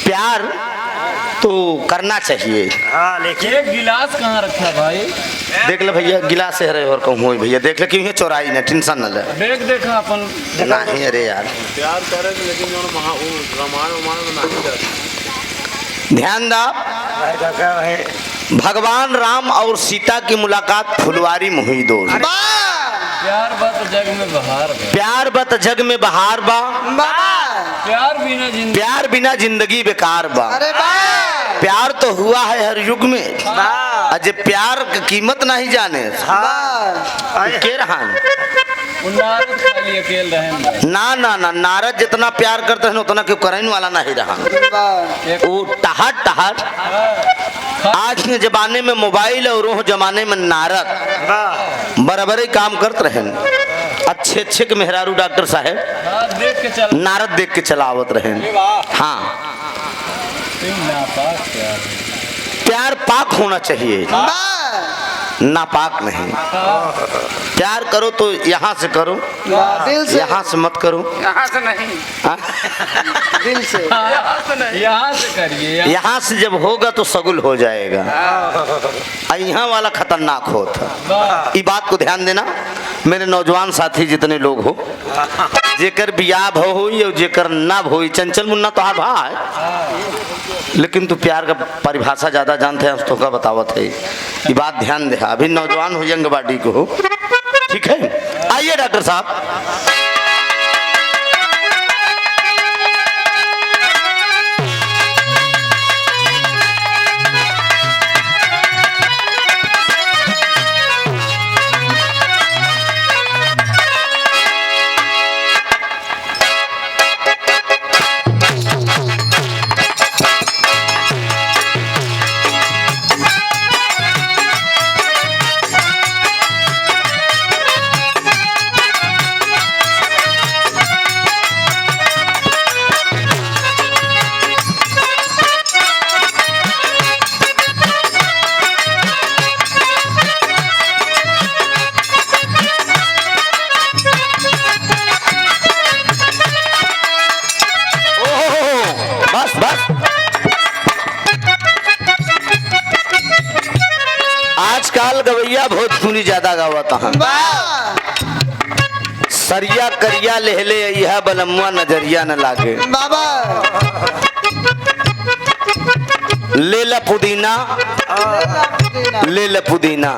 प्यार तो करना चाहिए। हाँ लेकिन एक गिलास कहाँ रखा भाई? देख ले भैया गिलास है और कहूँ भैया देख ले क्यों है चौराई ना टेंशन न ले देख देखा अपन नहीं अरे यार प्यार करे लेकिन जो रामायण में नहीं जाता। ध्यान दा भगवान राम और सीता की मुलाकात फुलवारी में हुई दोस्त। प्यार बत जग में बहार बा। प्यार बत जग में बहार बा प्यार बिना जिंदगी बेकार बा। प्यार तो हुआ है हर युग में अजय प्यार की कीमत नहीं जाने के रहा नारद खाली अकेले रहे ना ना ना नारद जितना प्यार करते हैं उतना क्यों करने वाला नहीं रहा। वो टहट टहट आज के जमाने में मोबाइल और वो जमाने में नारद बराबर ही काम करते रहे। अच्छे अच्छे के मेहरारू डॉक्टर साहब देख के चल नारद देख के चलावत रहे। हाँ प्यार पाक होना चाहिए नापाक नहीं। प्यार करो तो यहाँ से करो दिल से यहाँ से मत करो यहाँ से नहीं दिल से यहाँ से करिए यहाँ से जब होगा तो सगुल हो जाएगा। यहाँ वाला खतरनाक होता। ये बात को ध्यान देना मेरे नौजवान साथी जितने लोग हो जेकर बियाह भो हुई और जेकर ना भोई। चंचल मुन्ना तो भा है लेकिन तू प्यार का परिभाषा ज्यादा जानते हैं तो का बतावत है। ये बात ध्यान दे अभी नौजवान हो यंग बॉडी को हो ठीक है। आइए डॉक्टर साहब आजकल गवैया भोजपुरी ज्यादा गावत हैं। सरिया करिया लेहले यह बलमुआ नजरिया न लागे बाबा ले ला पुदीना ले ला पुदीना।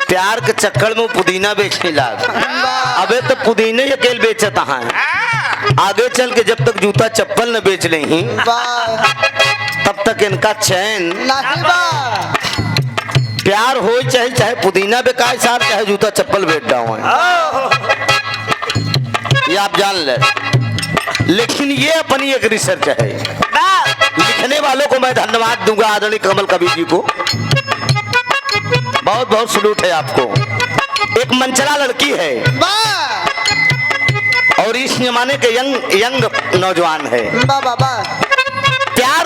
प्यार के चक्कर में पुदीना बेचने लाग। अबे तो पुदीने अकेले बेचता है आगे चल के जब तक जूता चप्पल न बेच नहीं तब तक इनका चैन प्यार हो चाहे चाहे पुदीना बेकाय साहब चाहे जूता चप्पल बेच डाओ ये आप जान ले। लेकिन ये अपनी एक रिसर्च है। लिखने वालों को मैं धन्यवाद दूंगा आदरणीय कमल कबीर जी को बहुत बहुत सलूट है आपको। एक मंचला लड़की है और इस जमाने के यंग नौजवान है। प्यार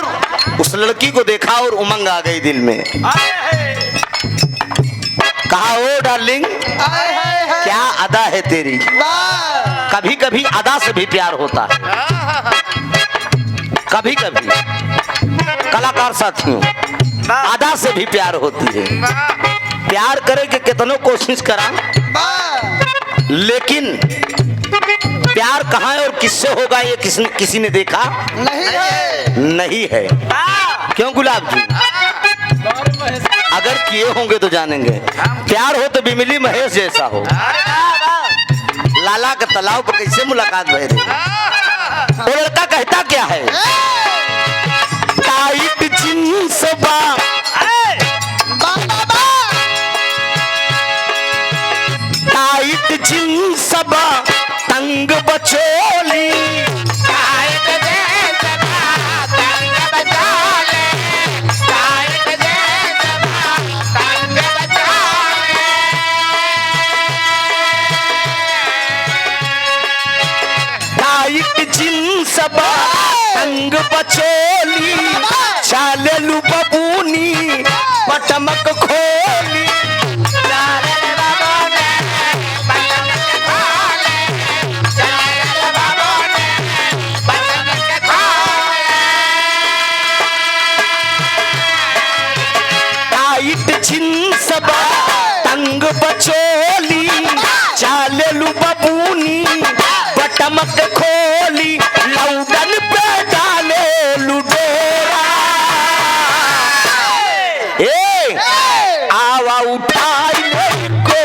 उस लड़की को देखा और उमंग आ गई दिल में। कहा ओ डार्लिंग क्या अदा है तेरी। कभी कभी अदा से भी प्यार होता है। कभी कभी कलाकार साथियों अदा से भी प्यार होती है। प्यार करे के कितनों कोशिश करा लेकिन प्यार कहाँ है और किससे होगा ये किसी ने देखा नहीं है। क्यों गुलाब जी अगर किए होंगे तो जानेंगे। प्यार हो तो बिमली महेश जैसा हो। लाला के तालाब पर कैसे मुलाकात भई थी। वो लड़का कहता क्या है टाइट जींस टाइट जींस तंग बचोली तंग बचोली चालू बबूनी पटमक खोली। चमक खोली लौदन पे डाले लुडेरा आवा उठाई ले को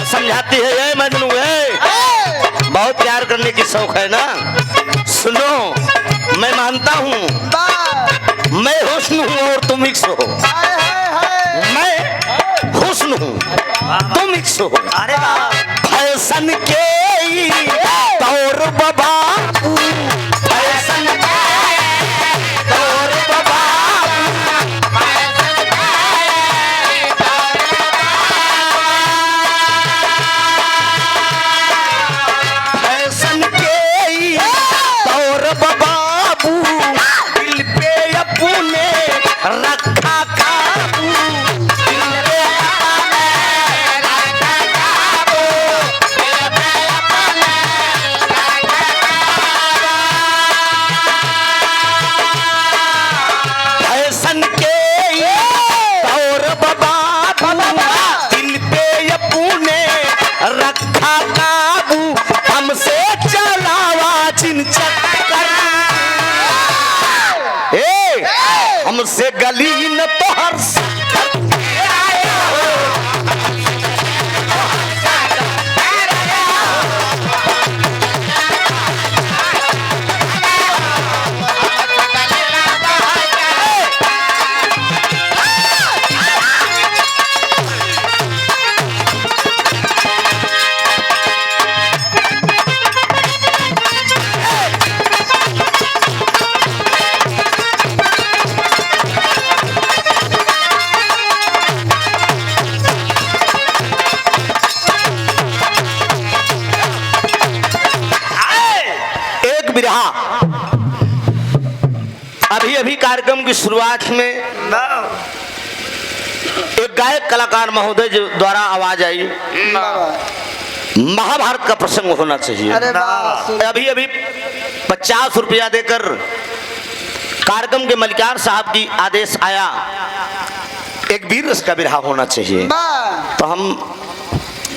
समझाती है ये मजनू है बहुत प्यार करने की शौक है ना। सुनो मैं मानता हूँ मैं हुस्न हूँ और तुम मिक्स हो। मैं हुस्न हूँ तुम मिक्स हो। अरे फैशन के तौर बाबा फैशन के तौर बाबा रखा काबू दिल पे रखा काबू दिल पे फैशन के तौर बाबा दिल पे अपने रखा काबू हमसे चलावा चिन चक्कर हमसे गली न तो हर अभी अभी कार्यक्रम की शुरुआत में एक गायक कलाकार महोदय द्वारा आवाज आई महाभारत का प्रसंग होना चाहिए। अभी अभी 50 रुपया देकर कार्यक्रम के मलिकार साहब की आदेश आया एक वीर रस का बिरहा होना चाहिए। तो हम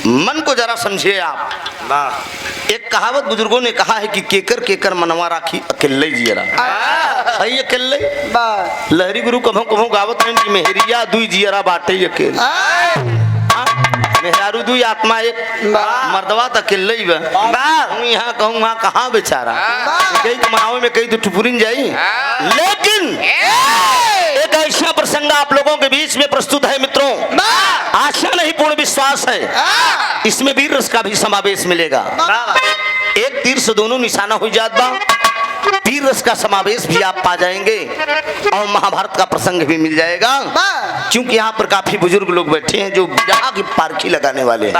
मन को जरा समझिए आप। एक कहावत बुजुर्गों ने कहा है कि केकर केकर मनवा राखी अकेले जियरा है अकेले लहरी गुरु कभों कभों गावत हैं कि मेहरिया दुई जियरा बाटे अकेले मेहरारू दुई आत्मा एक मर्दवा तो अकेले ही यहाँ कहूँ वहाँ कहाँ बेचारा कई कमाओ में कई तो टुपुरिन जाई। लेकिन एक ऐसा प्रसंग आप लोगों के बीच में प्रस्तुत है मित्रों, आशा नहीं पूर्ण विश्वास है इसमें वीर रस का भी समावेश मिलेगा। एक तीर से दोनों निशाना हो जात बा, वीर रस का समावेश भी आप पा जाएंगे और महाभारत का प्रसंग भी मिल जाएगा क्योंकि यहाँ पर काफी बुजुर्ग लोग बैठे हैं जो बिरहा की पारखी लगाने वाले हैं।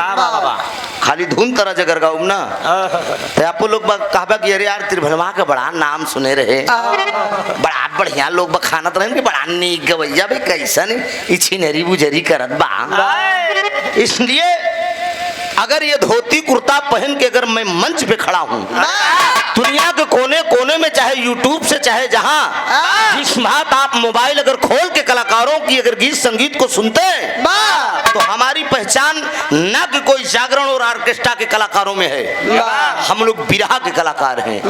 खाली धुन तरह जगर गाँव ना तो आप लोग कहबा कि अरे यार त्रिभुवनवा का बड़ा नाम सुने रहे बड़ा बढ़िया लोग बखानत रहे बड़ा नीक गवैया भाई कैसा नहीं इच्छी नरी बुजरी करत बा। इसलिए अगर ये धोती कुर्ता पहन के अगर मैं मंच पे खड़ा हूँ दुनिया के कोने कोने में चाहे यूट्यूब से चाहे जहां जिस बात आप मोबाइल अगर खोल के कलाकारों की अगर गीत संगीत को सुनते हैं तो हमारी पहचान न कि कोई जागरण और ऑर्केस्ट्रा के कलाकारों में है, हम लोग बिरहा के कलाकार हैं।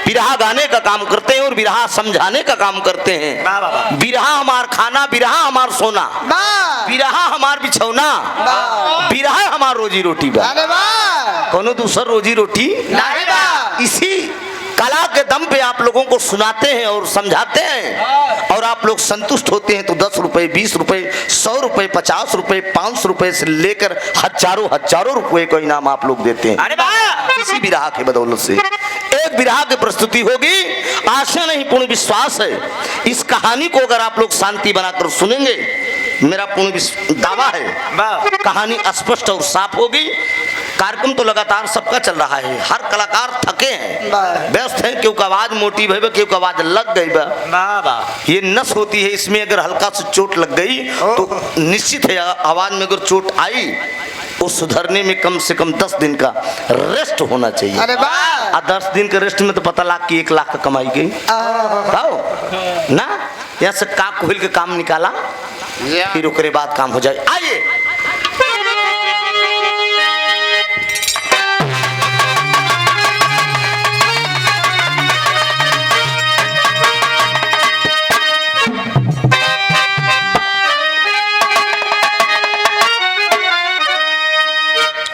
बिरहा गाने का काम करते हैं और बिरहा समझाने का काम करते हैं। बिरहा हमार खाना, बिरहा हमार सोना, बिरहा हमार बिछौना, बिरहा हमार रोजी रोटी बा, कोनो दूसर रोजी रोटी इसी कला के दम पे आप लोगों को सुनाते हैं और समझाते हैं और आप लोग संतुष्ट होते हैं तो 10 रुपए 20 रुपए 100 रुपए 50 रुपए 500 रुपए से लेकर हजारों रुपए का इनाम आप लोग देते हैं। अरे वाह! इसी बिरहा के बदौलत से एक बिरहा की प्रस्तुति होगी, आशा नहीं पूर्ण विश्वास है इस कहानी को अगर आप लोग शांति बनाकर सुनेंगे मेरा पूर्ण दावा है कहानी स्पष्ट और साफ होगी। कार्यक्रम तो लगातार सबका चल रहा है, हर कलाकार थके हैं, व्यस्त हैं, क्यों का आवाज मोटी भई, क्यों का आवाज लग गई बा। ये नस होती है, इसमें अगर हल्का से चोट लग गई तो निश्चित है आवाज में अगर चोट आई वो सुधरने में कम से कम 10 दिन का रेस्ट होना चाहिए। अरे वाह 10 दिन के रेस्ट में तो पता लाख की 1 लाख का कमाई गई ना। यहाँ से काक खोल के काम निकाला फिर उसके बाद काम हो जाए। आइए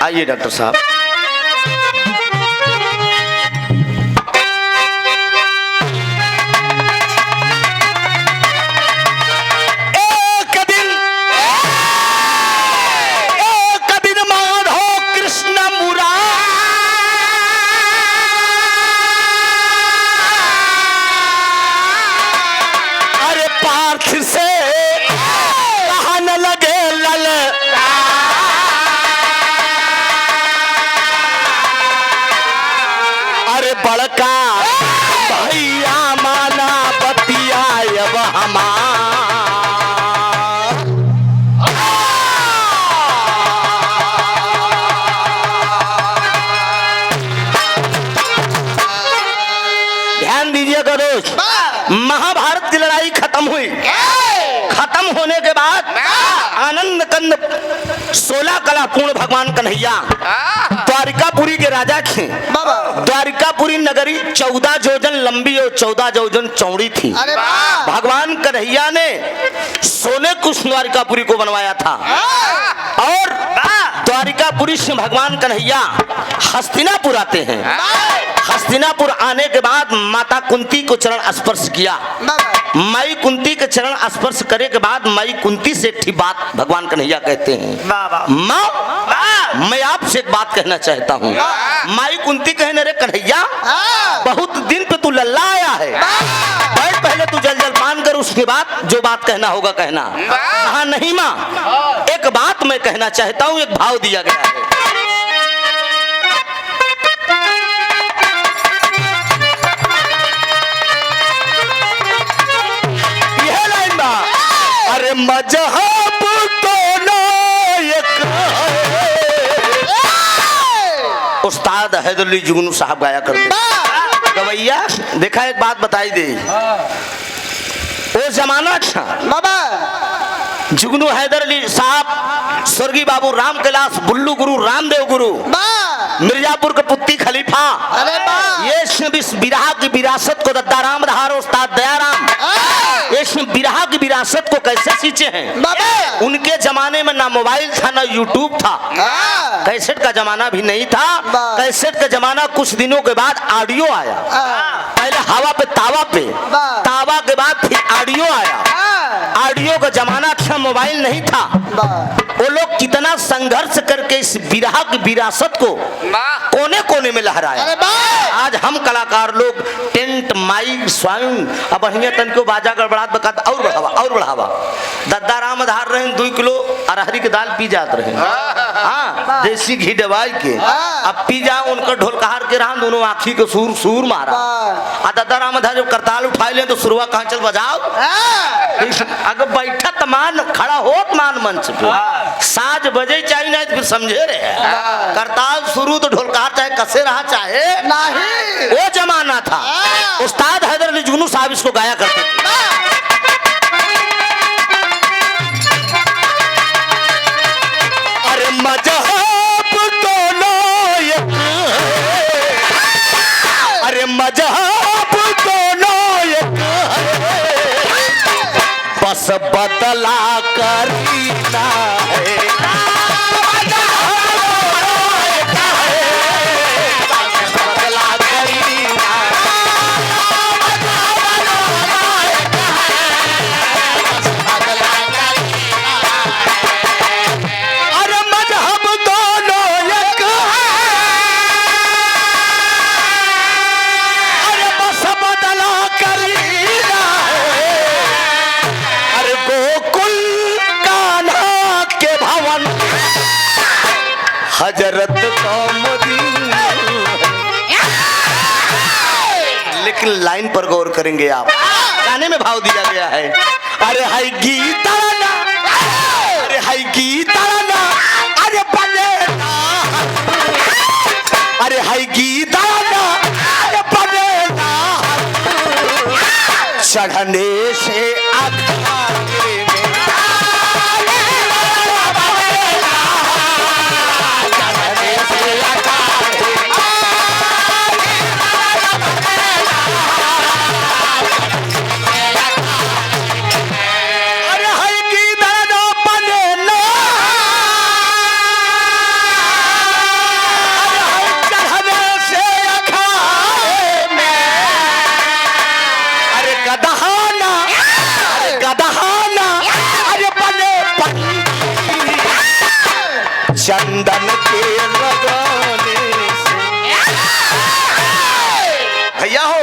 आइए डॉक्टर साहब। एक दिन माधो कृष्ण मुरारी अरे पार्थ से कहने लगे लल बड़का भैया माना बतिया अब हमार। ध्यान दीजिएगा दोस्त, महाभारत की लड़ाई खत्म हुई। खत्म होने के बाद आनंद कंद 16 कला पूर्ण भगवान कन्हैया द्वारिकापुरी के राजा थे। द्वारिकापुरी नगरी 14 योजन लंबी और 14 योजन चौड़ी थी। भगवान कन्हैया ने सोने कुश द्वारिकापुरी को बनवाया था और द्वारिकापुरी से भगवान कन्हैया हस्तिनापुर आते हैं। हस्तिनापुर आने के बाद माता कुंती को चरण स्पर्श किया। माई कुंती के चरण स्पर्श करे के बाद माई कुंती से एक बात भगवान कन्हैया कहते हैं, माँ मैं आपसे एक बात कहना चाहता हूँ। माई कुंती कहने रे कन्हैया बहुत दिन पे तू लल्ला आया है, बैठ पहले तू जल जल पान कर, उसके बाद जो बात कहना होगा कहना। कहा नहीं माँ एक बात मैं कहना चाहता हूँ, एक भाव दिया गया है। यह लाइन बा अरे मजहब दोनों एक उस्ताद हैदरअली जुगनू साहब गाया करते। गवैया देखा एक बात बताई दे, वो जमाना था बाबा जुगनू हैदरअली साहब, स्वर्गीय बाबू राम कैलाश बुल्लू गुरु, रामदेव गुरु, मिर्जापुर के पुत्ती खलीफा, ये बिरहा की विरासत को दद्दा राम धार उस्ताद दयाराम ये बिरहा की विरासत को कैसे सींचे हैं। उनके जमाने में ना मोबाइल था ना यूट्यूब था, कैसेट का जमाना भी नहीं था। कैसेट का जमाना कुछ दिनों के बाद ऑडियो आया, पहले हवा पे तावा के बाद फिर ऑडियो आया। ऑडियो का जमाना था, मोबाइल नहीं था। वो लोग कितना संघर्ष करके इस बिरहा की विरासत को कोने कोने में लहराया। आज हम कलाकार लोग टेंट माइक साउंड अब बढ़िया तन को बाजा गड़बड़ात बकात और बढ़ावा दद्दा राम धार रहे 2 किलो अरहरी की दाल पी जात रहे, हाँ देसी घी दवाई के अब पी जा उनका ढोलकहार के रहा दोनों आँखी के सूर मारा। आ दद्दा राम धार जब करताल उठाए ले तो शुरुआ कहाँ चल बजाओ, अगर बैठा तमान खड़ा हो मान मंच पे साज बजे चाहिए नहीं तो फिर समझे रहे करताल शुरू तो ढोलकहार चाहे कसे रहा चाहे नहीं, वो जमाना था। उस्ताद हैदरअली जुगनू साहब इसको गाया करते थे। अरे मजहब दोनों एक, अरे मजहब दोनों एक बस बदला करीना है। गोकुल का हजरत का मदीना। लेकिन लाइन पर गौर करेंगे आप, गाने में भाव दिया गया है, अरे हाय गीता ना, अरे हाय गीता ना, अरे बने ना, अरे हाय गीता ना, अरे बने ना, चढ़ने से अखाड़े में, चढ़ने से अखाड़े में, अरे हाय गीता ना बने ना, अरे हाय चढ़ने से अखाड़े में, अरे गदहाना, अरे गदहाना, अरे बने पंडित चंदन के लगाने से। भैया हो,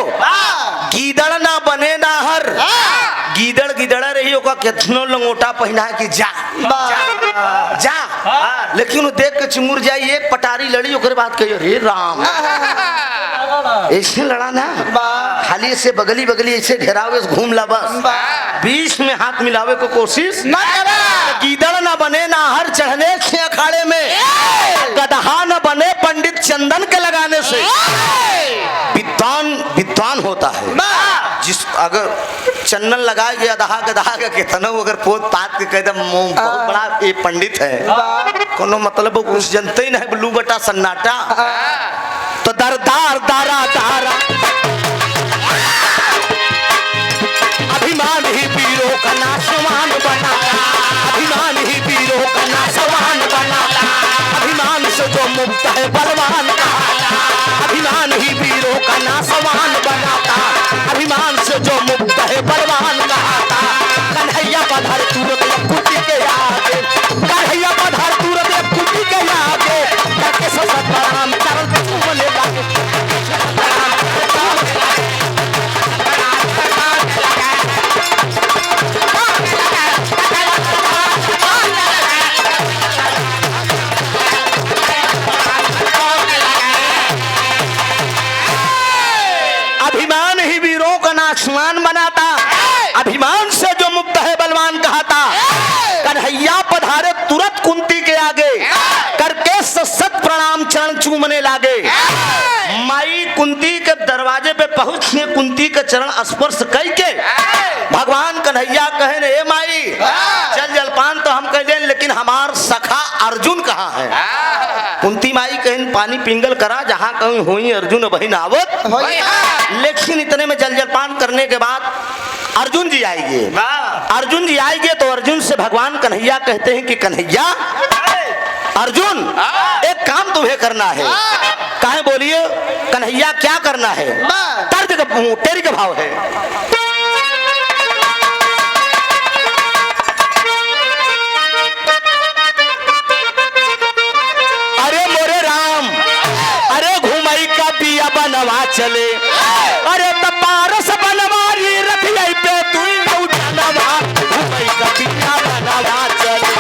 गीदड़ ना बने ना हर, गीदड़ गीदड़ा रही होगा कितनो लंगोटा पहना कि जा जा, जा। लेकिन वो देख के चिमुर जाई, एक पटारी लड़ी ओकरे बाद कही अरे राम, ऐसे लड़ा ना, खाली ऐसे बगली बगली ऐसे घेरावे से घूम ला बस, बीच में हाथ मिलावे को कोशिश ना करे। गीदड़ ना बने ना हर चढ़ने से अखाड़े में, गदहा न बने पंडित चंदन के लगाने से। विद्वान विद्वान होता है जिस अगर चंदन लगा गया दहा गदहा के कितना अगर पोत पात के कह दे बहुत बड़ा ये पंडित है, कोनो मतलब कुछ जनते ही नहीं, ब्लू बटा सन्नाटा तो दरदार दारा दारा, अभिमान ही पीरों का नाशवान बनाता, अभिमान ही पीरों का नाशवान बनाता, अभिमान से जो मुक्त है बलवान कहता, अभिमान ही पीरों का नाशवान बनाता, अभिमान से जो मुक्त है बलवान कहता। कन्हैया पधार तुरंत कुटी के आगे, कन्हैया पधार तुरंत कुटी के आगे, करके ससत प्रणाम चरण चूमने लगे। अभिमान ही वीरों का नाशवान बनाता, अभिमान से जो मुक्त है बलवान कहता। कन्हैया पधारे तुरंत कुंती के आगे, करके सत प्रणाम चरण चूमने लागे। माई कुंती के दरवाजे पे पहुंचे, कुंती के चरण स्पर्श करके भगवान कन्हैया कहे ए माई जल जलपान तो हम कह दें, लेकिन हमार सखा अर्जुन कहाँ है? कुंती माई कहें पानी पिंगल करा, जहाँ कहीं हुई अर्जुन वही नावत। लेकिन इतने में जल जलपान करने के बाद अर्जुन जी आएंगे, अर्जुन जी आएंगे तो अर्जुन से भगवान कन्हैया कहते हैं कि कन्हैया अर्जुन एक काम तुम्हें करना है। काहे बोलिए कन्हैया क्या करना है? तर्ज का तेरी का भाव है। अरे मोरे राम, अरे घुमई का बिया बनवा चले, अरे तपारस बनवारी रखिया पे तू जनवा, घुमई का बिया बनवा चले।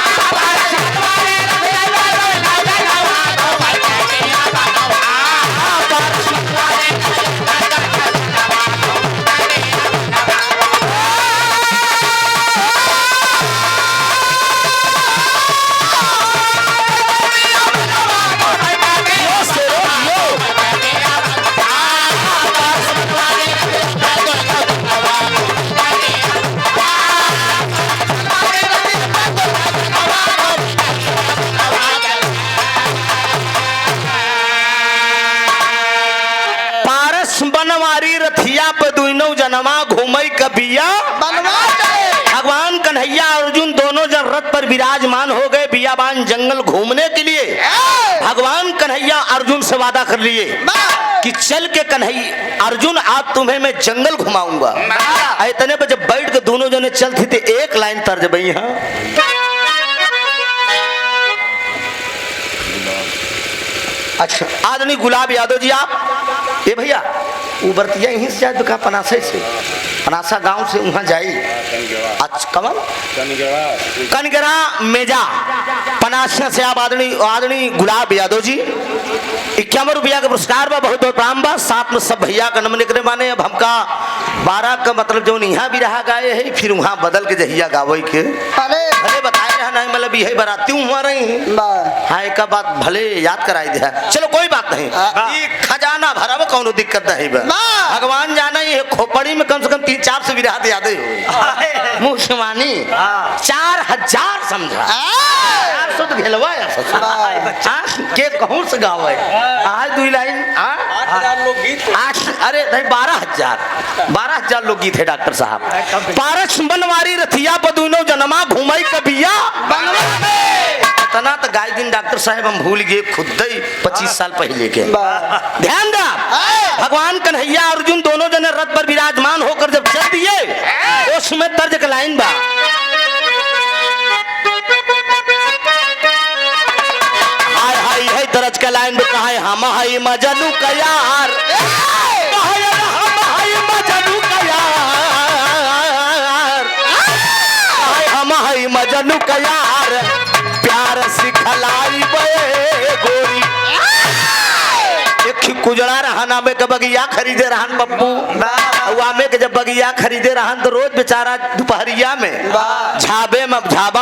जनमा घूमई कबिया भगवान कन्हैया अर्जुन दोनों जन रथ पर विराजमान हो गए बियाबान जंगल घूमने के लिए। भगवान कन्हैया अर्जुन से वादा कर लिए कि चल के कन्हैया अर्जुन आज तुम्हें मैं जंगल घुमाऊंगा। इतने पर जब बैठ के दोनों जने चलते थे एक लाइन तर्ज बई हाँ, अच्छा आदमी गुलाब यादव जी आप ये भैया उबरतिया यहीं से जाए दुका पनासे से अनासा गांव से वहाँ जाई अच्छा कमल कनगरा मेजा पनासिया से आप आदरणीय गुलाब यादव जी 51 रुपया का पुरस्कार बा बहुत बहुत प्रणाम बा साथ में सब भैया का नमन करे माने अब हमका 12 का मतलब जो यहाँ भी रहा गाए है फिर वहाँ बदल के जहिया गावे के अरे भले बताए रहा नहीं मतलब यही बराती हुआ रही हाँ एक बात भले याद कराई दिया चलो कोई बात नहीं ये खजाना भरा में कौन दिक्कत नहीं बा भगवान जाना ये खोपड़ी में कम से कम 3-4 से विराट याद हो मुँह समानी 4000 समझा शुद्ध घेलवा के कहूँ से गावे आज 2 लाइन 8,000 लोग गीत अरे नहीं 12,000 लोग गीत है डॉक्टर साहब पारस बनवारी रथिया बदूनो जनमा घूमई कबिया इतना तो गाय दिन डॉक्टर साहब हम भूल गए खुद ही 25 साल पहले के ध्यान दा भगवान कन्हैया अर्जुन दोनों जने रथ पर विराजमान होकर जब चल दिए उसमें तर्ज का लाइन बा तरज का लाइन में कहा है हम हाई मजनू का यार हम हाई मजनू का यार प्यार सिखलाई बे गोरी एक कुजड़ा रहना में बगिया खरीदे रहन पप्पू में के जब बगिया खरीदे रहन तो रोज बेचारा दोपहरिया में झाबा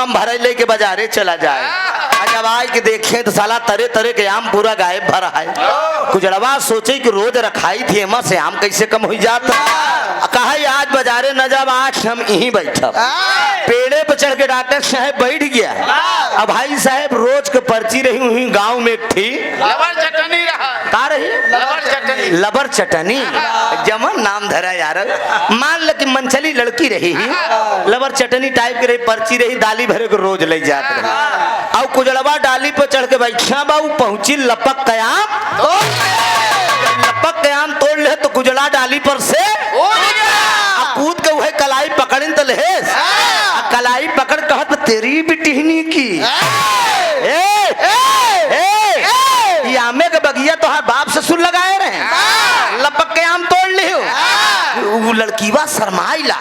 में भरे लेके बाजारे चला जाए जब आए के देखे तो साला तरह तरह के आम पूरा गायब भरा है कुजड़वा सोचे कि रोज रखाई थी एमा से आम कैसे कम हो जाता कहा आज बाजारे न जब आज हम यहीं बैठा पेड़े पर चढ़ के डॉक्टर साहब बैठ गया अब भाई साहब रोज के पर्ची रही हुई गांव में एक थी लबर चटनी रहा का रही लबर चटनी जमन नाम धरा यार मान ल कि मनचली लड़की रही लबर चटनी टाइप की रही पर्ची रही दाली भरे को रोज ले जात रही और कुजड़वा डाली पर चढ़ के बैठा बाबू पहुंची लपक कयाम लपक कयाम तोड़ ले तो कुजड़ा डाली पर से कूद के वह कलाई पकड़न तो लेस कलाई पकड़ कहत तेरी बिटिहनी की आमे के बगिया तो बाप से सुन लगाए रहे लपक के आम तोड़ लियो वो लड़कीवा शर्माई ला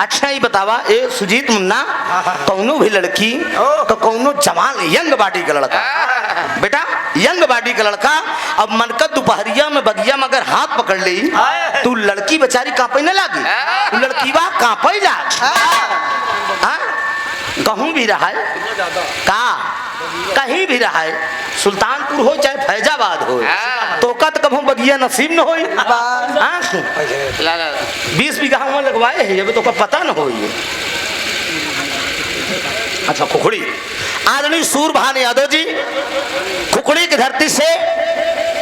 अच्छा ही बतावा ए सुजीत मुन्ना कौनो भी लड़की तो कौनो जवान यंग बॉडी का लड़का बेटा यंग बॉडी का लड़का अब मनकत दोपहरिया में बगिया में अगर हाथ पकड़ ली तो लड़की बेचारी कांपे न लागी लड़कीवा कांपे लाग कहूँ भी रहा है का कहीं भी रहा है सुल्तानपुर हो चाहे फैजाबाद हो तो कत कभू बगिया नसीब न हो 20 बीघा में लगवाए है जब तो पता न हो अच्छा खुखड़ी आदरणीय सूरभान यादव जी खुखड़ी की धरती से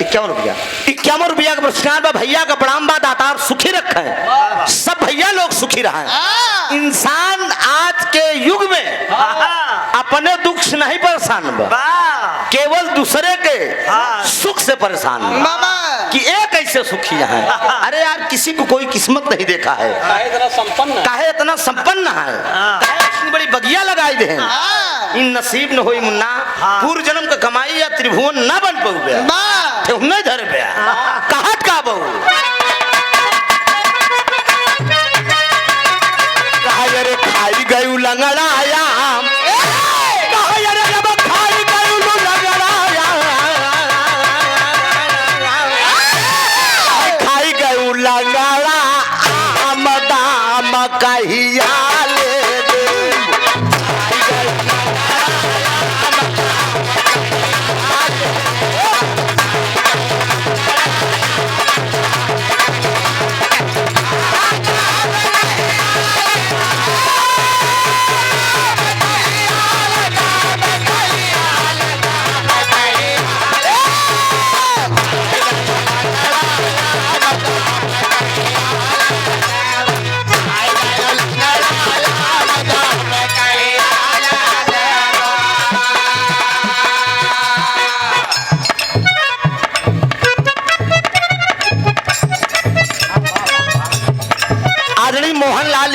51 रुपया का पुरस्कार बा भैया का प्रणाम बा दातार सुखी रखे सब भैया लोग सुखी रहे इंसान आज के युग में अपने दुख से नहीं परेशान बा केवल दूसरे के सुख से परेशान बा कि एक कैसे सुखी है अरे यार किसी को कोई किस्मत नहीं देखा है काहे इतना संपन्न है काहे बड़ी बगिया लगाई दे इन नसीब न होई मुन्ना पूर्व जन्म का कमाई या त्रिभुवन न बन पाऊ बे नहीं धर पे कहत का बहु कहा रे खाई गयू लंगड़ाया कहा रे जब खाई गयू लंगड़ाया खाई गयू लंगड़ा आम दाम कहिया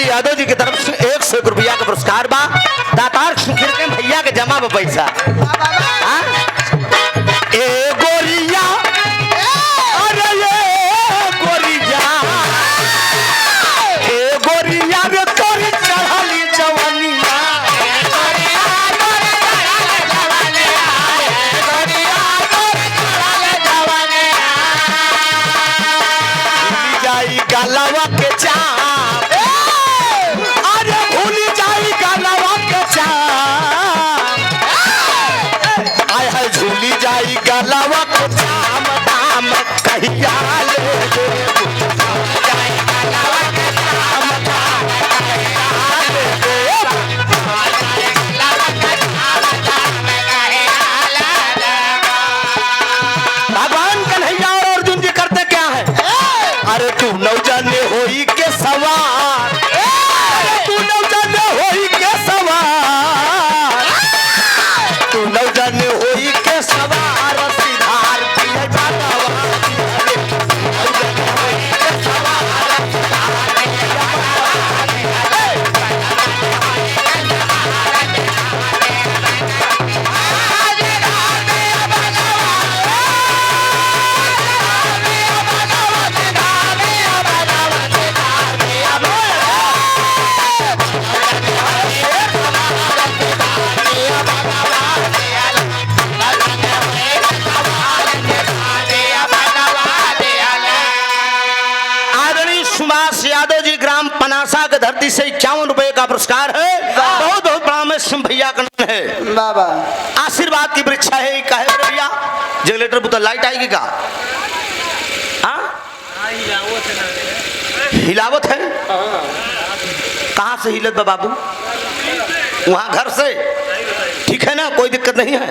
यादव जी की तरफ से 100 रुपया का पुरस्कार बा दातार खिड़के भैया के जमा पैसा ए गोरिया अरे ये गोरिया ए है झूली जाई गलवा को दाम दाम कहिया ले देबू जाई गलवा के दाम दाम कहिया ले देबू भगवान कन्हैया और अर्जुन जी करते क्या है? अरे तू नौजाने होई के सवार, तू नौजाने होई के सवार, तू नौजाने होई के सवार सिधार पिए बाबा नौजाने होई के सवार सिधार पिए पनासा के धरती से 51 रुपए का पुरस्कार है। बहुत बहुत बड़ा में सिंह भैया का नाम है बाबा। आशीर्वाद की वृक्षा है कहे भैया जनरेटर बुता लाइट आएगी का? हिलावत है कहाँ से हिलत बा बाबू? वहाँ घर से ठीक है ना, कोई दिक्कत नहीं है।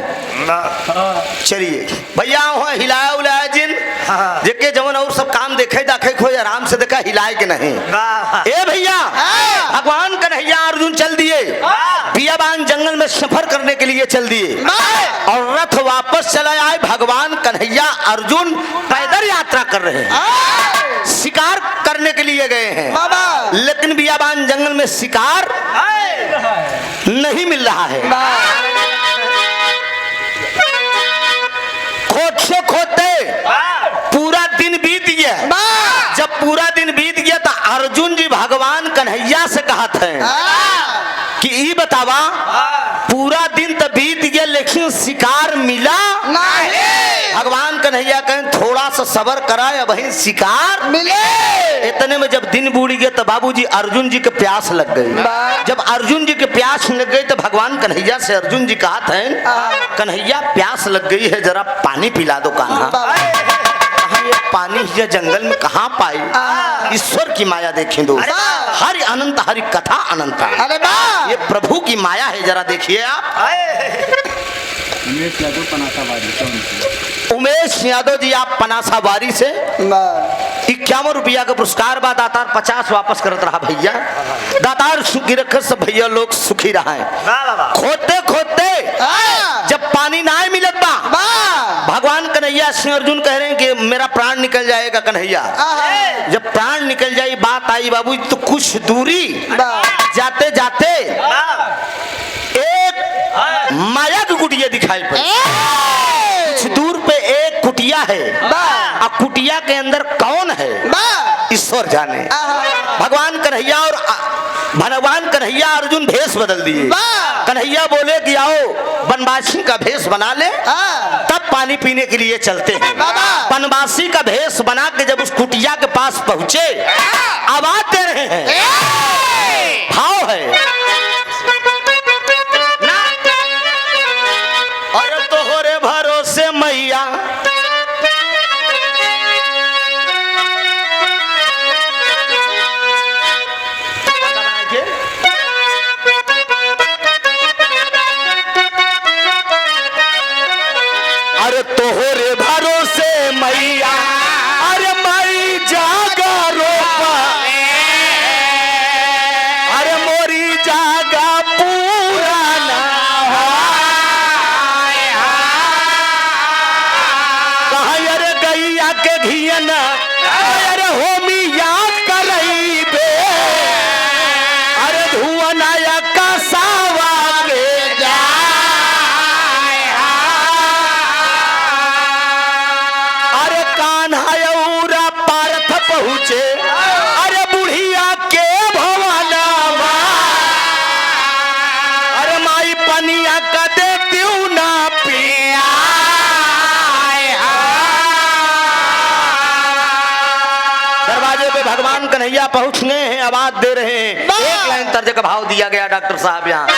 चलिए भैया वहाँ हिलाया उलाया जिन जेके जवन और सब काम देखे दाखे खोज आराम से देखा हिलाए के नहीं। ए भैया भगवान कन्हैया अर्जुन चल दिए बियाबान जंगल में सफर करने के लिए चल दिए और रथ वापस चला आए। भगवान कन्हैया अर्जुन पैदल यात्रा कर रहे हैं, शिकार करने के लिए गए हैं बाबा। लेकिन बियाबान जंगल में शिकार नहीं मिल रहा है। खोदते खोदते पूरा दिन बीत गया। जब पूरा दिन बीत गया तो अर्जुन जी भगवान कन्हैया से कहते हैं कि ई बतावा पूरा दिन तो बीत गया लेकिन शिकार मिला नहीं। भगवान कन्हैया कहें थोड़ा सा सबर कराए वही शिकार मिले। इतने में जब दिन बूढ़ गया तो बाबूजी अर्जुन जी के प्यास लग गई। जब अर्जुन जी के प्यास लग गई तो भगवान कन्हैया से अर्जुन जी कहते हैं कन्हैया प्यास लग गई है जरा पानी पिला दो कान्हा। कहाँ ये पानी ये जंगल में कहाँ पाई? ईश्वर की माया देखें दोस्त, हरि अनंत हरि कथा अनंत। अरे वाह। ये प्रभु की माया है, जरा देखिए आप। उमेश यादव जी आप पनासाबारी से 51 रुपया का पुरस्कार बा। दातार 50 वापस करत रहा भैया। दातार सुखी रखे सब भैया लोग सुखी रहा है। खोदते खोदते जब पानी ना मिलत बा भगवान कन्हैया से अर्जुन कह रहे हैं कि मेरा प्राण निकल जाएगा कन्हैया। जब प्राण निकल जाए बात आई बाबू तो कुछ दूरी जाते जाते एक माया की कुटिया दिखाई पड़ी। कुछ दूर पे एक कुटिया है और कुटिया के अंदर कौन है ईश्वर जाने। भगवान कन्हैया अर्जुन भेष बदल दिए। कन्हैया बोले कि आओ वनवासी का भेष बना ले तब पानी पीने के लिए चलते हैं। वनवासी का भेष बना के जब उस कुटिया के पास पहुंचे आवाज दे रहे हैं, भाव है अरे तोहरे भरोसे मैया अरे तोहरे भरोसे मैया अरे मई जागा रोपा अरे मोरी जागा पूरा ना कहा अरे गैया के घियना अरे होमिया करई बे अरे धुआनाया का सावा ले जा अरे कान्हा पारथ पहुँचे अरे बुढ़िया के भवनवा अरे माई पनिया का देती ना पिया दरवाजे पे भगवान कन्हैया पहुंचने हैं आवाज दे रहे हैं। एक लाइन तर्ज का भाव दिया गया डॉक्टर साहब यहाँ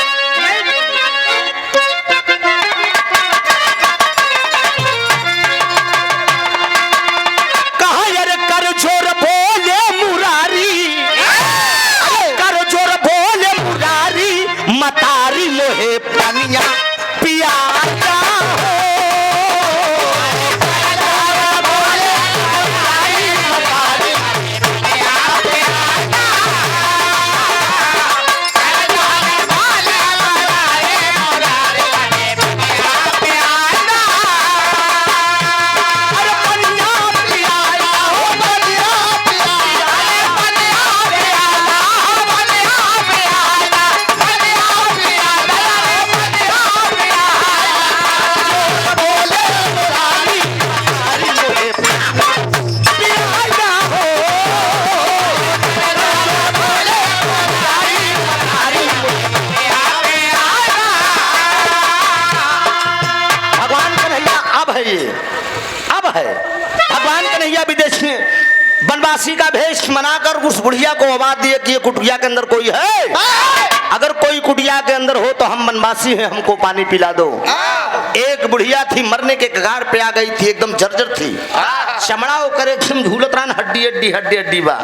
है ये, अब है। भगवान कन्हैया विदेश में वनवासी का भेष बनाकर उस बुढ़िया को आवाज दिए कि ये कुटिया के अंदर कोई है, अगर कोई कुटिया के अंदर हो तो हम वनवासी हैं, हमको पानी पिला दो। एक बुढ़िया थी, मरने के कगार पे आ गई थी, एकदम जर्जर थी, चमड़ा होकर एकदम झूलत रहा, हड्डी हड्डी हड्डी हड्डी बा।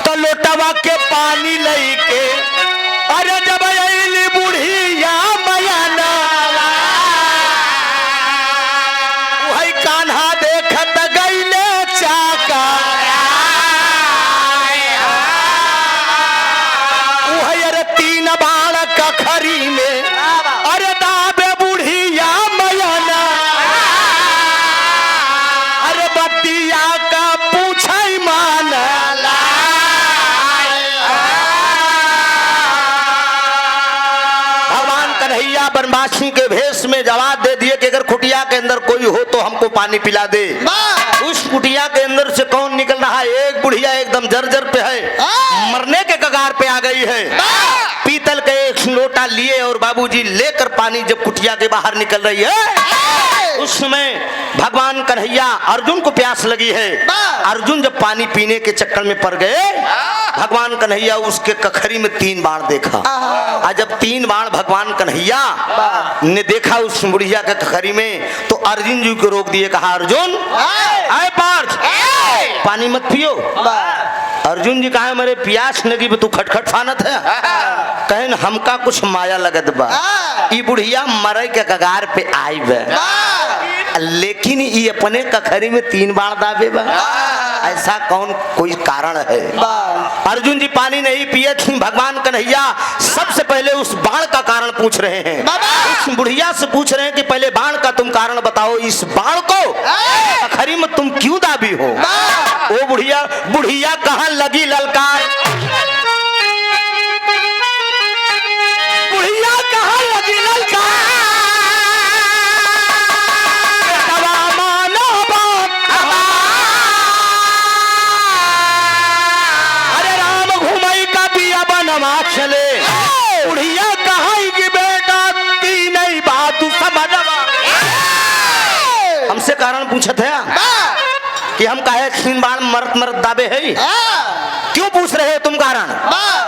तो लोटवा के पानी लेके अरे जब अइली बुढ़िया मयाना वही कान्हा देखत गईले चाका, वही अरे 3 बाण कखरी में अरे दाबे बुढ़िया मयाना, अरे बतिया का पूछई माना। कन्हैया वनवासी के भेष में जवाब दे दिए कि अगर कुटिया के अंदर कोई हो तो हमको पानी पिला दे। उस कुटिया के अंदर से कौन निकल रहा है? एक बुढ़िया एकदम जर्जर पे है, मरने के कगार पे आ गई है। पीतल का एक लोटा लिए और बाबूजी लेकर पानी जब कुटिया के बाहर निकल रही है, उस समय भगवान कन्हैया अर्जुन को प्यास लगी है। अर्जुन जब पानी पीने के चक्कर में पड़ गए, भगवान कन्हैया उसके कखरी में 3 बाण देखा। और जब 3 बाण भगवान कन्हैया ने देखा उस बुढ़िया के कखरी में, तो अर्जुन जी को रोक दिए, कहा अर्जुन आए पार्थ पानी मत पियो। अर्जुन जी कहा मेरे प्यास लगी, तू खटखट फानत है। कहन हमका कुछ माया लगत बा, ई बुढ़िया मरे के कगार पे आई बा, लेकिन ये अपने कखरी में 3 बाण दाबे बा, ऐसा कौन कोई कारण है? अर्जुन जी पानी नहीं पिए थे। भगवान कन्हैया सबसे पहले उस बाण का कारण पूछ रहे हैं, उस बुढ़िया से पूछ रहे हैं कि पहले बाण का तुम कारण बताओ, इस बाण को कखरी में तुम क्यों दाबी हो? वो बुढ़िया कहाँ लगी ललकार, बुढ़िया कहाँ लगी ललकार, चले बुढ़िया कहाई बेटा तीन बात समझवा। हमसे कारण पूछत है कि हम काहे 3 बाण मरत मरत दाबे है, क्यों पूछ रहे हो तुम कारण?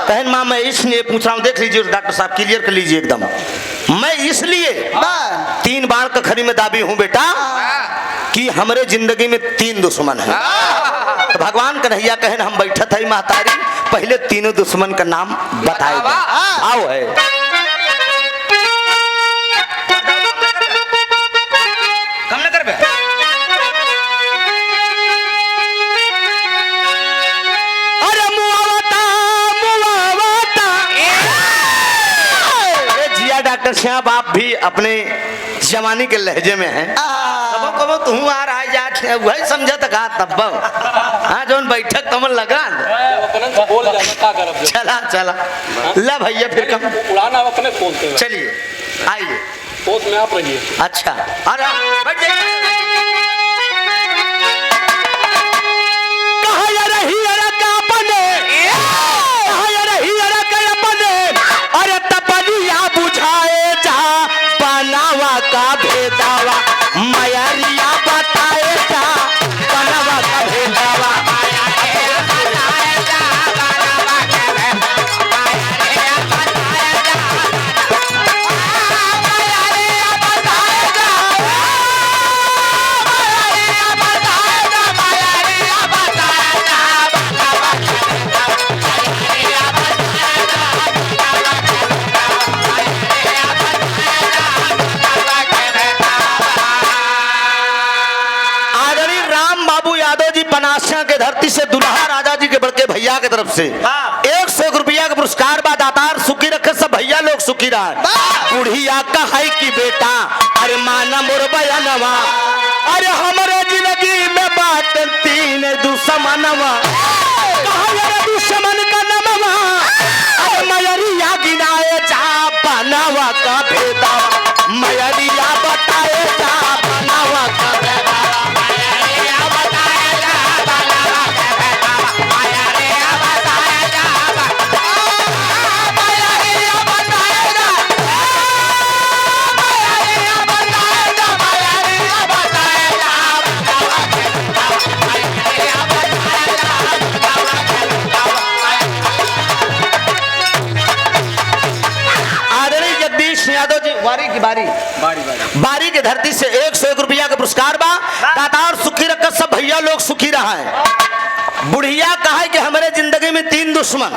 कहन माँ मैं इसलिए पूछ रहा हूँ, देख लीजिए डॉक्टर साहब क्लियर कर लीजिए एकदम, मैं इसलिए 3 बाण कखरी में दाबी हूँ बेटा कि हमारे जिंदगी में 3 दुश्मन है। तो भगवान कन्हैया कहन हम बैठत है महतारी, पहले 3 दुश्मन का नाम बताए आओ है। कम न कर बे। अरे मुआवता जिया डॉक्टर साहब आप भी अपने जवानी के लहजे में हैं, कबो कबो तू आ रहा है वही समझा तक तब हाँ जो बैठक कमल लगा बोल जाता करब चला चला ला भैया फिर कम उड़ाना अपने बोलते हैं। चलिए आइए पोत में आप रहिए। अच्छा अरे बैठ जाइए। कहाँ या रही अरे का बने, कहाँ या रही अरे का बने, अरे तपलिया बुझाए जा बनावा का भेदावा, मयरिया बताए जा बनावा का भेदावा। के धरती से दुल्हा राजा जी के बड़के भैया के तरफ से 101 रुपया का पुरस्कार बा। दातार सुखी रखे सब भैया लोग सुखी रहा। बुढ़िया का है कि बेटा अरे माना मोर बयानवा, अरे हमारे जिंदगी में बात 3 दुश्मनवा, दुश्मन का नमवा, अरे मयरिया गिनाए जा बनावा का भेदा, मयरिया बताए जा बनावा का भेदा। के धरती से 101 रुपया का पुरस्कार बा। दातार सुखी रख सब भैया लोग सुखी रहा है। बुढ़िया कहा कि हमारे जिंदगी में 3 दुश्मन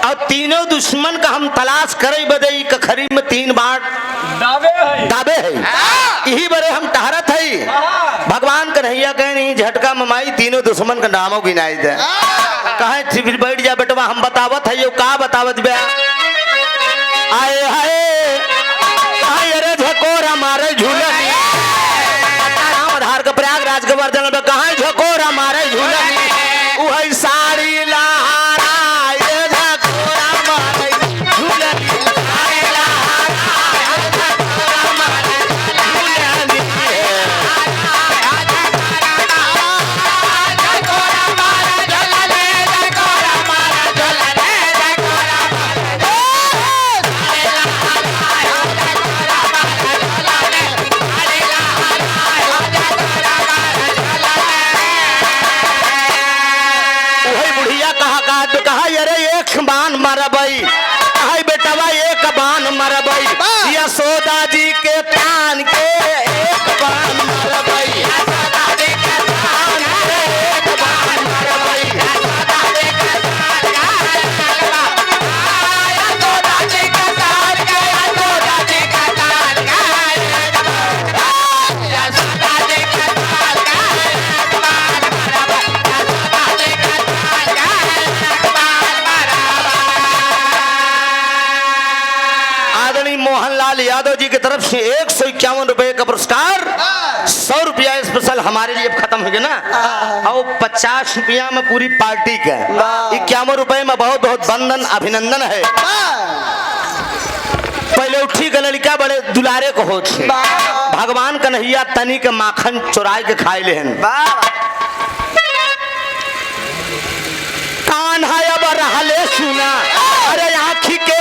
और तीनों दुश्मन का हम तलाश करे बदई कखरी में 3 बार दाबे है। यही बड़े हम टहरत है। भगवान कन्हैया कहे नहीं झटका ममाई तीनों दुश्मन का नामों गिनाई दे। कहे फिर बैठ जा बेटवा हम बतावत है। का बतावत बे आए हाय अरे झकोर हमारे झूलन आधार का प्रयागराज के वर्जन में कहा झकोर हमारे झूलन वही साड़ी लहरा ये झकोर हमारे झूलन बान मरबई बेटवा एक बान मरबई यशोदा जी के प्राण के एक बान मरबई मोहनलाल यादव जी की तरफ से 151 रुपए का पुरस्कार। 100 रुपया स्पेशल हमारे लिए खत्म हो गया ना और 50 रुपया में पूरी पार्टी का 51 रुपए में बहुत बहुत वंदन अभिनंदन है। पहले उठी का लड़का बड़े दुलारे को होते भगवान कन्हैया तनी के माखन चुराए के खाए ले कान है अब रहले सुना अरे आँखी के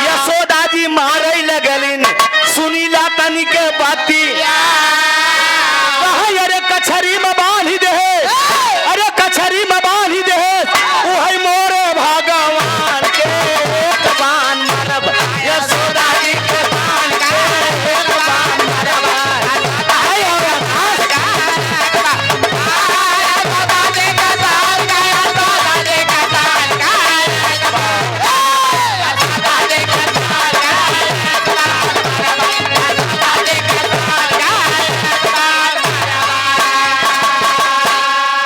यशोदा जी मारे लगलिन सुनीला तनी के बाती अरे कछरी में बांध दे अरे कछरी में बांध दे वही मोरे भगवान के एक बान मरब यशोदा जी के बान के एक बान मरब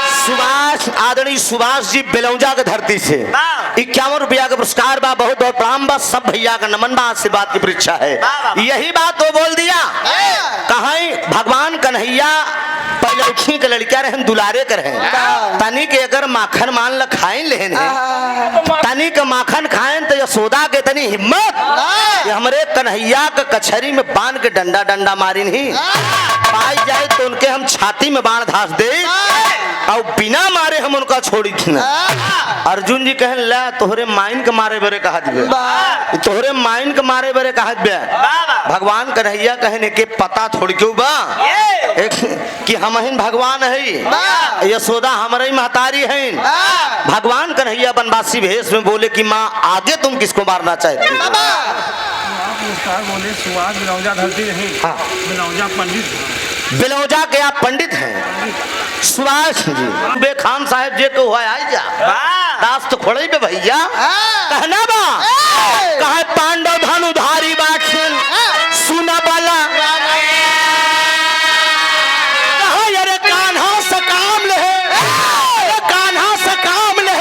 आदरणीय सुभाष जी बेलौजा के धरती से 51 रुपया का पुरस्कार बा। बहुत बहुत प्रणाम बा। सब भैया का नमन बा। आशीर्वाद की परीक्षा है। यही बात वो बोल दिया कहा भगवान कन्हैया पहले उठी के लड़किया रहे दुलारे कर तनी के अगर माखन मान ल खाए ले तनी के माखन खाए तो यशोदा के तनी हिम्मत हमारे कन्हैया का कछरी में बांध के डंडा डंडा मारी नहीं पाई जाए तो उनके हम छाती में बाण धास दे और बिना मारे हम उनका छोड़ी थी ना। अर्जुन जी कहन ला तोहरे माइन के मारे बरे कहा दिबे तोहरे माइन के मारे बरे कहा दिबे भगवान कन्हैया कहने के पता थोड़ी क्यों बा कि हम हिन भगवान है यशोदा हमारे महतारी है। भगवान कन्हैया बनवासी भेष में बोले कि माँ आगे तुम किसको मारना चाहते बोले सुभाष बेलौजा धरती नहीं बेलौजा पंडित बेलौजा के आप पंडित हैं सुभाष जी बे खान साहब जी को हुआ आई जा दास तो खोड़े पे भैया कहना बा कहे पांडव धनुधारी बाट सुना बाला अरे कान्हा से काम ले अरे कान्हा से काम ले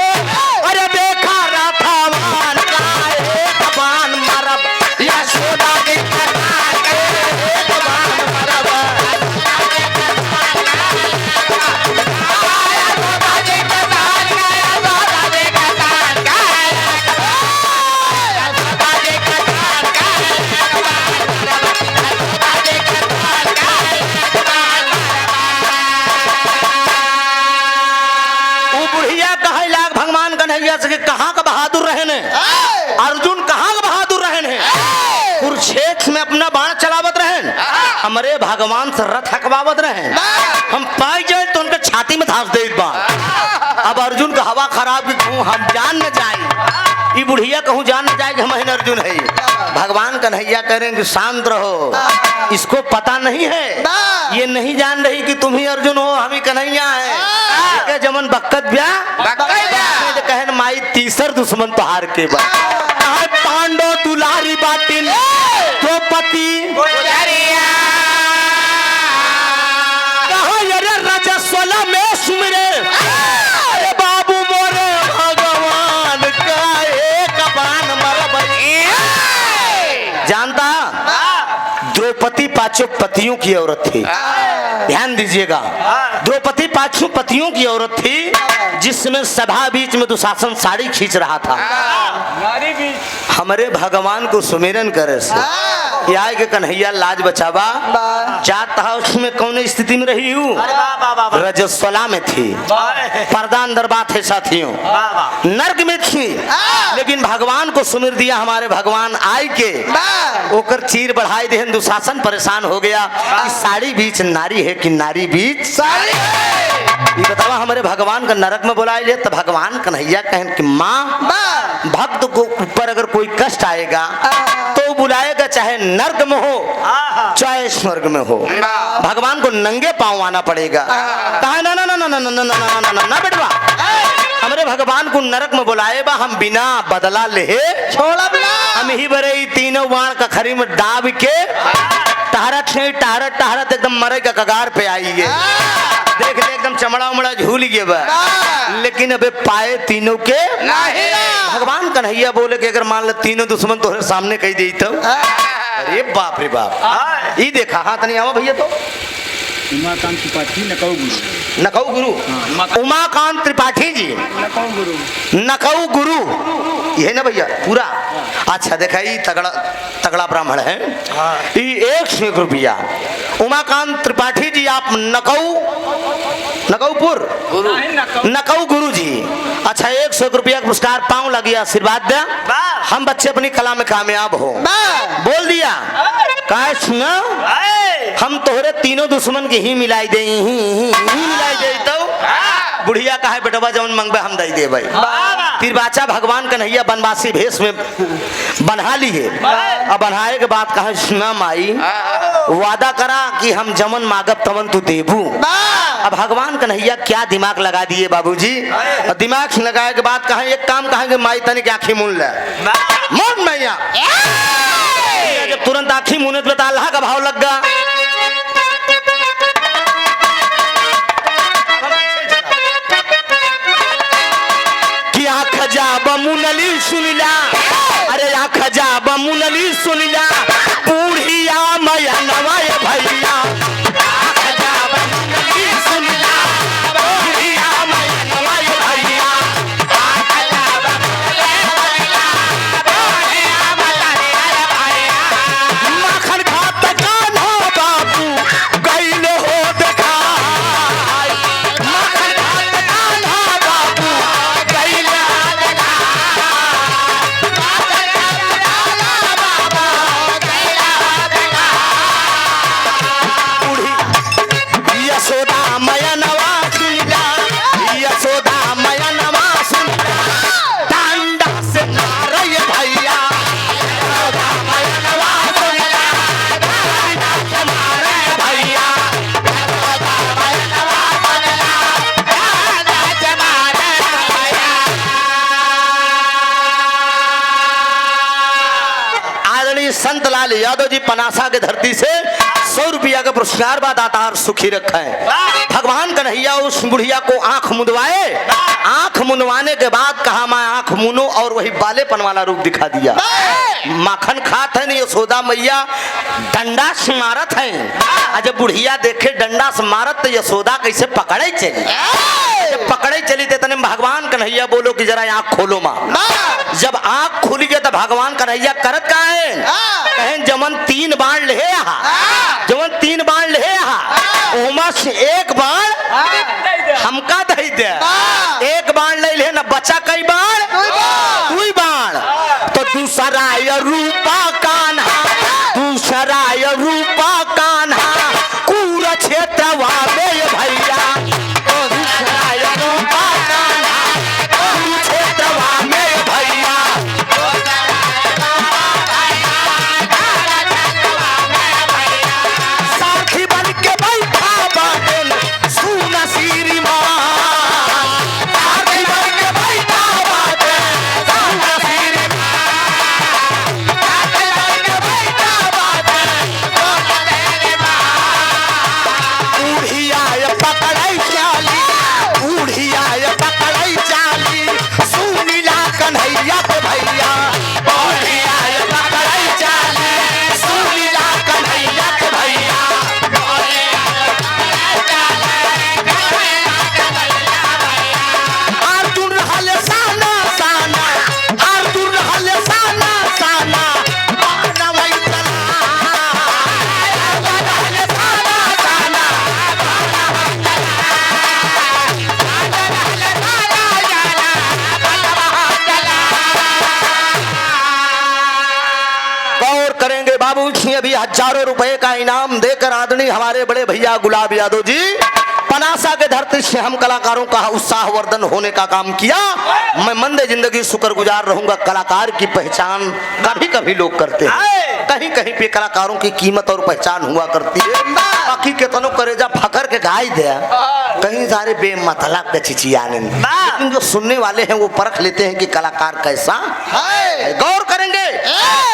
अरे देखा राधावान का एक बाण मारब यशोदा के एक बाण मारब कहाँ का बहादुर रहे ने अर्जुन कहाँ का बहादुर रहे ने कुरुक्षेत्र में अपना बाण चलावत रहे हमारे भगवान से रथ हकवावत रहे हम पाई जाए तो उनके छाती में धांस दे बाण। अब अर्जुन का हवा खराब हम जान न जाए ये बुढ़िया कहूँ जान न जाए कि हम अर्जुन है। भगवान कन्हैया कह रहे हैं कि शांत रहो, इसको पता नहीं है, ये नहीं जान रही कि तुम ही अर्जुन हो, हम ही कन्हैया है। जमन बक्कत ब्याह कहन माई तीसर दुश्मन तो हार के बा पांडव दुलारी बाटिन द्रौपदी कहा अरे रजस्वला में सुमिरे अरे बाबू मोरे भगवान का एक बाण मरबई। जानता द्रौपदी पांचों पतियों की औरत थी, ध्यान दीजिएगा। द्रौपदी पांचों पतियों की औरत थी, जिसमें सभा बीच में दुशासन साड़ी खींच रहा था। हमारे भगवान को सुमिरन करे से आए के कन्हैया लाज बचावा जाता है। उसमें कौन स्थिति में रही हूँ? रजस्वला में थी, पर्दा अंदर बात है साथियों, नर्क में थी, लेकिन भगवान को सुमिर दिया। हमारे भगवान आए के ओकर चीर बढ़ाई दे। दुशासन परेशान हो गया कि साड़ी बीच नारी है कि नारी बीच साड़ी है। ये बतावा हमारे भगवान का नरक में बुलाए ले तो भगवान कन्हैया कहन कि माँ भक्त को ऊपर अगर कोई कष्ट आएगा तो बुलाएगा, चाहे नर्क में हो चाहे स्वर्ग में हो, भगवान को नंगे पांव आना पड़ेगा। ना ना ना ना ना ना ना ना ना ना बेटवा, हमारे भगवान को नरक में बुलाए बा, हम बिना बदला ले छोड़ा हम ही बरे तीनों बाण का खरी में डाब के टहरत नहीं टहरत एकदम मरे का कगार पे आई है। देख ले एकदम चमड़ा उमड़ा झूल गया बा, लेकिन अबे पाए तीनों के नहीं। भगवान कन्हैया बोले कि अगर मान ले तीनों दुश्मन तोहरे सामने कही दी तो अरे बाप रे बाप। ये देखा हाथ नहीं आवा भैया तो उमाकांत त्रिपाठी नकऊ गुरु उमाकांत त्रिपाठी जी नकऊ गुरु ये ना भैया पूरा। अच्छा देखा ये तगड़ा ब्राह्मण है, ये 1 रुपया। उमाकांत त्रिपाठी जी आप नकऊपुर नकऊ गुरु जी। अच्छा 100 रुपया का पुरस्कार पाँव लगी, आशीर्वाद दे, हम बच्चे अपनी कला में कामयाब हो। बोल दिया कहा सुना हम तोहरे तीनों दुश्मन के ही मिलाई दे तो बुढ़िया कहा बेटवा जवन मंगबे हम दे दे भाई। तिरबाचा भगवान कन्हैया बनवासी भेष में बन्हा ली है। अब बन्हाए के बाद कहा सुना माई वादा करा कि हम जमन मांगब तमन तू देबू। अब भगवान कन्हैया क्या दिमाग लगा दिए बाबूजी। दिमाग लगाए के बाद कहा एक काम कहेंगे माई तनिक आँखी मून ले मोन मैया। जब तुरंत आँखी मूने तो अल्लाह का भाव लग गया। मुनली सुनिला अरे आँख जा मुनली सुनिला बूढ़िया मैया नवाय भैया। आँख जा मुनली सुनिला बूढ़िया मैया नवाय भैया। आँख जा मुनली सुनिला बूढ़िया मैया भैया। माखन खात कान्हा बाबू गइले हो देखा। माखन खात कान्हा बाबू गइले संत लाल यादव जी पनासा के धरती से 100 रुपया का पुरस्कार बा दातार सुखी रखा है। भगवान कन्हैया उस बुढ़िया को आंख मुंदवाए। आंख मुंदवाने के बाद कहा मैं आंख मुनो और वही बालेपन वाला रूप दिखा दिया। माखन खात है नहीं यशोदा मैया डंडा से मारत है। जब बुढ़िया देखे डंडा से मारत तो यशोदा कैसे पकड़े चली। जब पकड़े चली थे तने भगवान कन्हैया बोलो कि जरा आंख खोलो माँ। जब आंख खुली गई तो भगवान कन्हैया करत का है कहें जमन 3 बाण ले जमन 3 बाण ले ओमा से एक बाण हमका दही दे। एक बाण ले ले ना बचा कई बाण 2 बाण तो दूसरा रूपा कान्हा दूसरा रूपा कान्हा पूरा क्षेत्र वाले भैया। दूसरा रूपा कान्हा पूरा क्षेत्र वाले भैया। हजारों रुपए का इनाम देकर आदरणीय हमारे बड़े भैया गुलाब यादव जी पनासा के धरती से हम कलाकारों का उत्साहवर्धन होने का काम किया। मैं मंद जिंदगी शुक्रगुजार रहूंगा। कलाकार की पहचान कभी कभी लोग करते हैं, कहीं कहीं पे कलाकारों की कीमत और पहचान हुआ करती है। बाकी के तनो करेजा फकर के गाय दे कहीं सारे बेमतलब के चिचियाने, लेकिन जो सुनने वाले हैं वो परख लेते हैं कि कलाकार कैसा है। गौर करेंगे,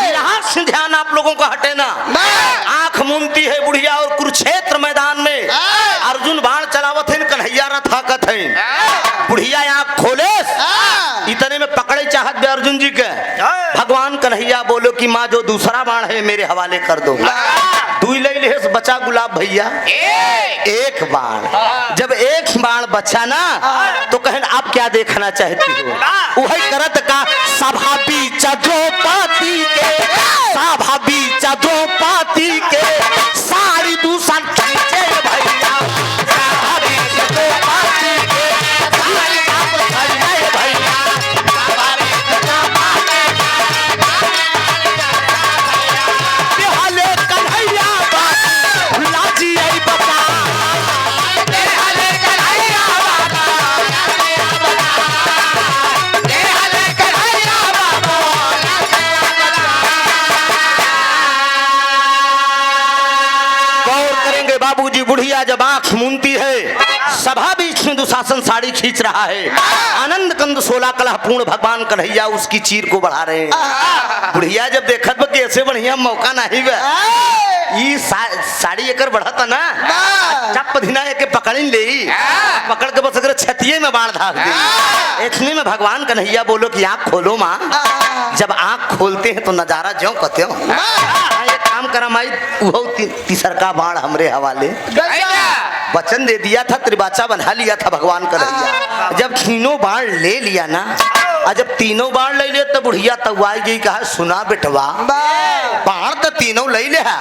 यहाँ से ध्यान आप लोगों का हटे ना। आंख मूंदती है बुढ़िया और कुरुक्षेत्र मैदान में अर्जुन बाण चलावत है, कन्हैया रथा कथ है। बुढ़िया आंख खोले इतने में पकड़े चाहत बे अर्जुन जी के। भगवान कन्हैया बोलो कि माँ जो दूसरा बाण है मेरे हवाले कर दो। दुई ले ले बचा गुलाब भैया एक बाण। जब एक बाण बचा ना तो कहन आप क्या देखना चाहती हो? वही करत का सभा बीच द्रौपदी के, सभा बीच द्रौपदी के साड़ी दूसर खींचे भैया, सभा बीच द्रौपदी के साड़ी दूसर खींचे भैया, सभा बीच द्रौपदी के बिहाले कन्हैया बाबू लाजी आई बता, बिहाले कन्हैया बाबू लाजी आई बता, बिहाले कन्हैया बाबू लाजी आई बता। गौर करेंगे बाबूजी, बुढ़िया जब आंख मूंदती है सभा बीच में दुशासन साड़ी खींच रहा है। आनंद कंद 16 कलह पूर्ण भगवान कन्हैया उसकी चीर को बढ़ा रहे हैं। बुढ़िया जब देखत बा ऐसे बढ़िया मौका नहीं बा, ई साड़ी एकर बढ़ता ना चप धिना के पकड़ ले, पकड़ के बस अगर छतिये में बाण धाक दे। इतने में भगवान कन्हैया बोलो कि आंख खोलो माँ। जब आंख खोलते हैं तो नजारा ज्यों कहते हो। एक काम करा माई, वो तीसर का बाण हमरे हवाले वचन दे दिया था, त्रिबाचा बना लिया था भगवान कन्हैया। जब तीनों बाण ले लिया ना, और जब तीनों बाण ले लिया तो बुढ़िया तवाई गई, कहा सुना बेटवा बाण तो तीनों ले ले है।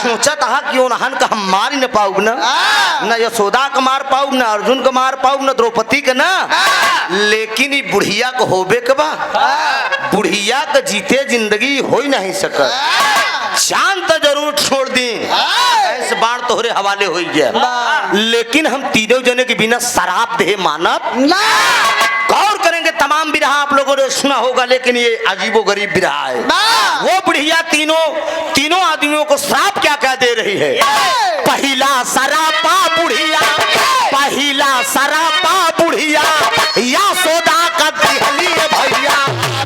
सोचा था क्यों नहन का हम मार न पाऊ न यशोदा का मार पाऊ, न अर्जुन का मार पाऊ, न द्रौपदी का ना, लेकिन ये बुढ़िया को होबे के बा। बुढ़िया का जीते जिंदगी हो ही नहीं सकत। जान तो जरूर छोड़ दी, ऐसे बाण तोहरे हवाले हो गया, लेकिन हम तीनों जने के बिना शराब दे मानब। गौर करेंगे, तमाम बिरहा आप लोगों ने सुना होगा, लेकिन ये अजीबो गरीब बिरहा है। वो बुढ़िया तीनों आदमियों को श्राप क्या क्या दे रही है। पहला सरापा बुढ़िया, पहला सरापा बुढ़िया या सोदा का दिहली भैया,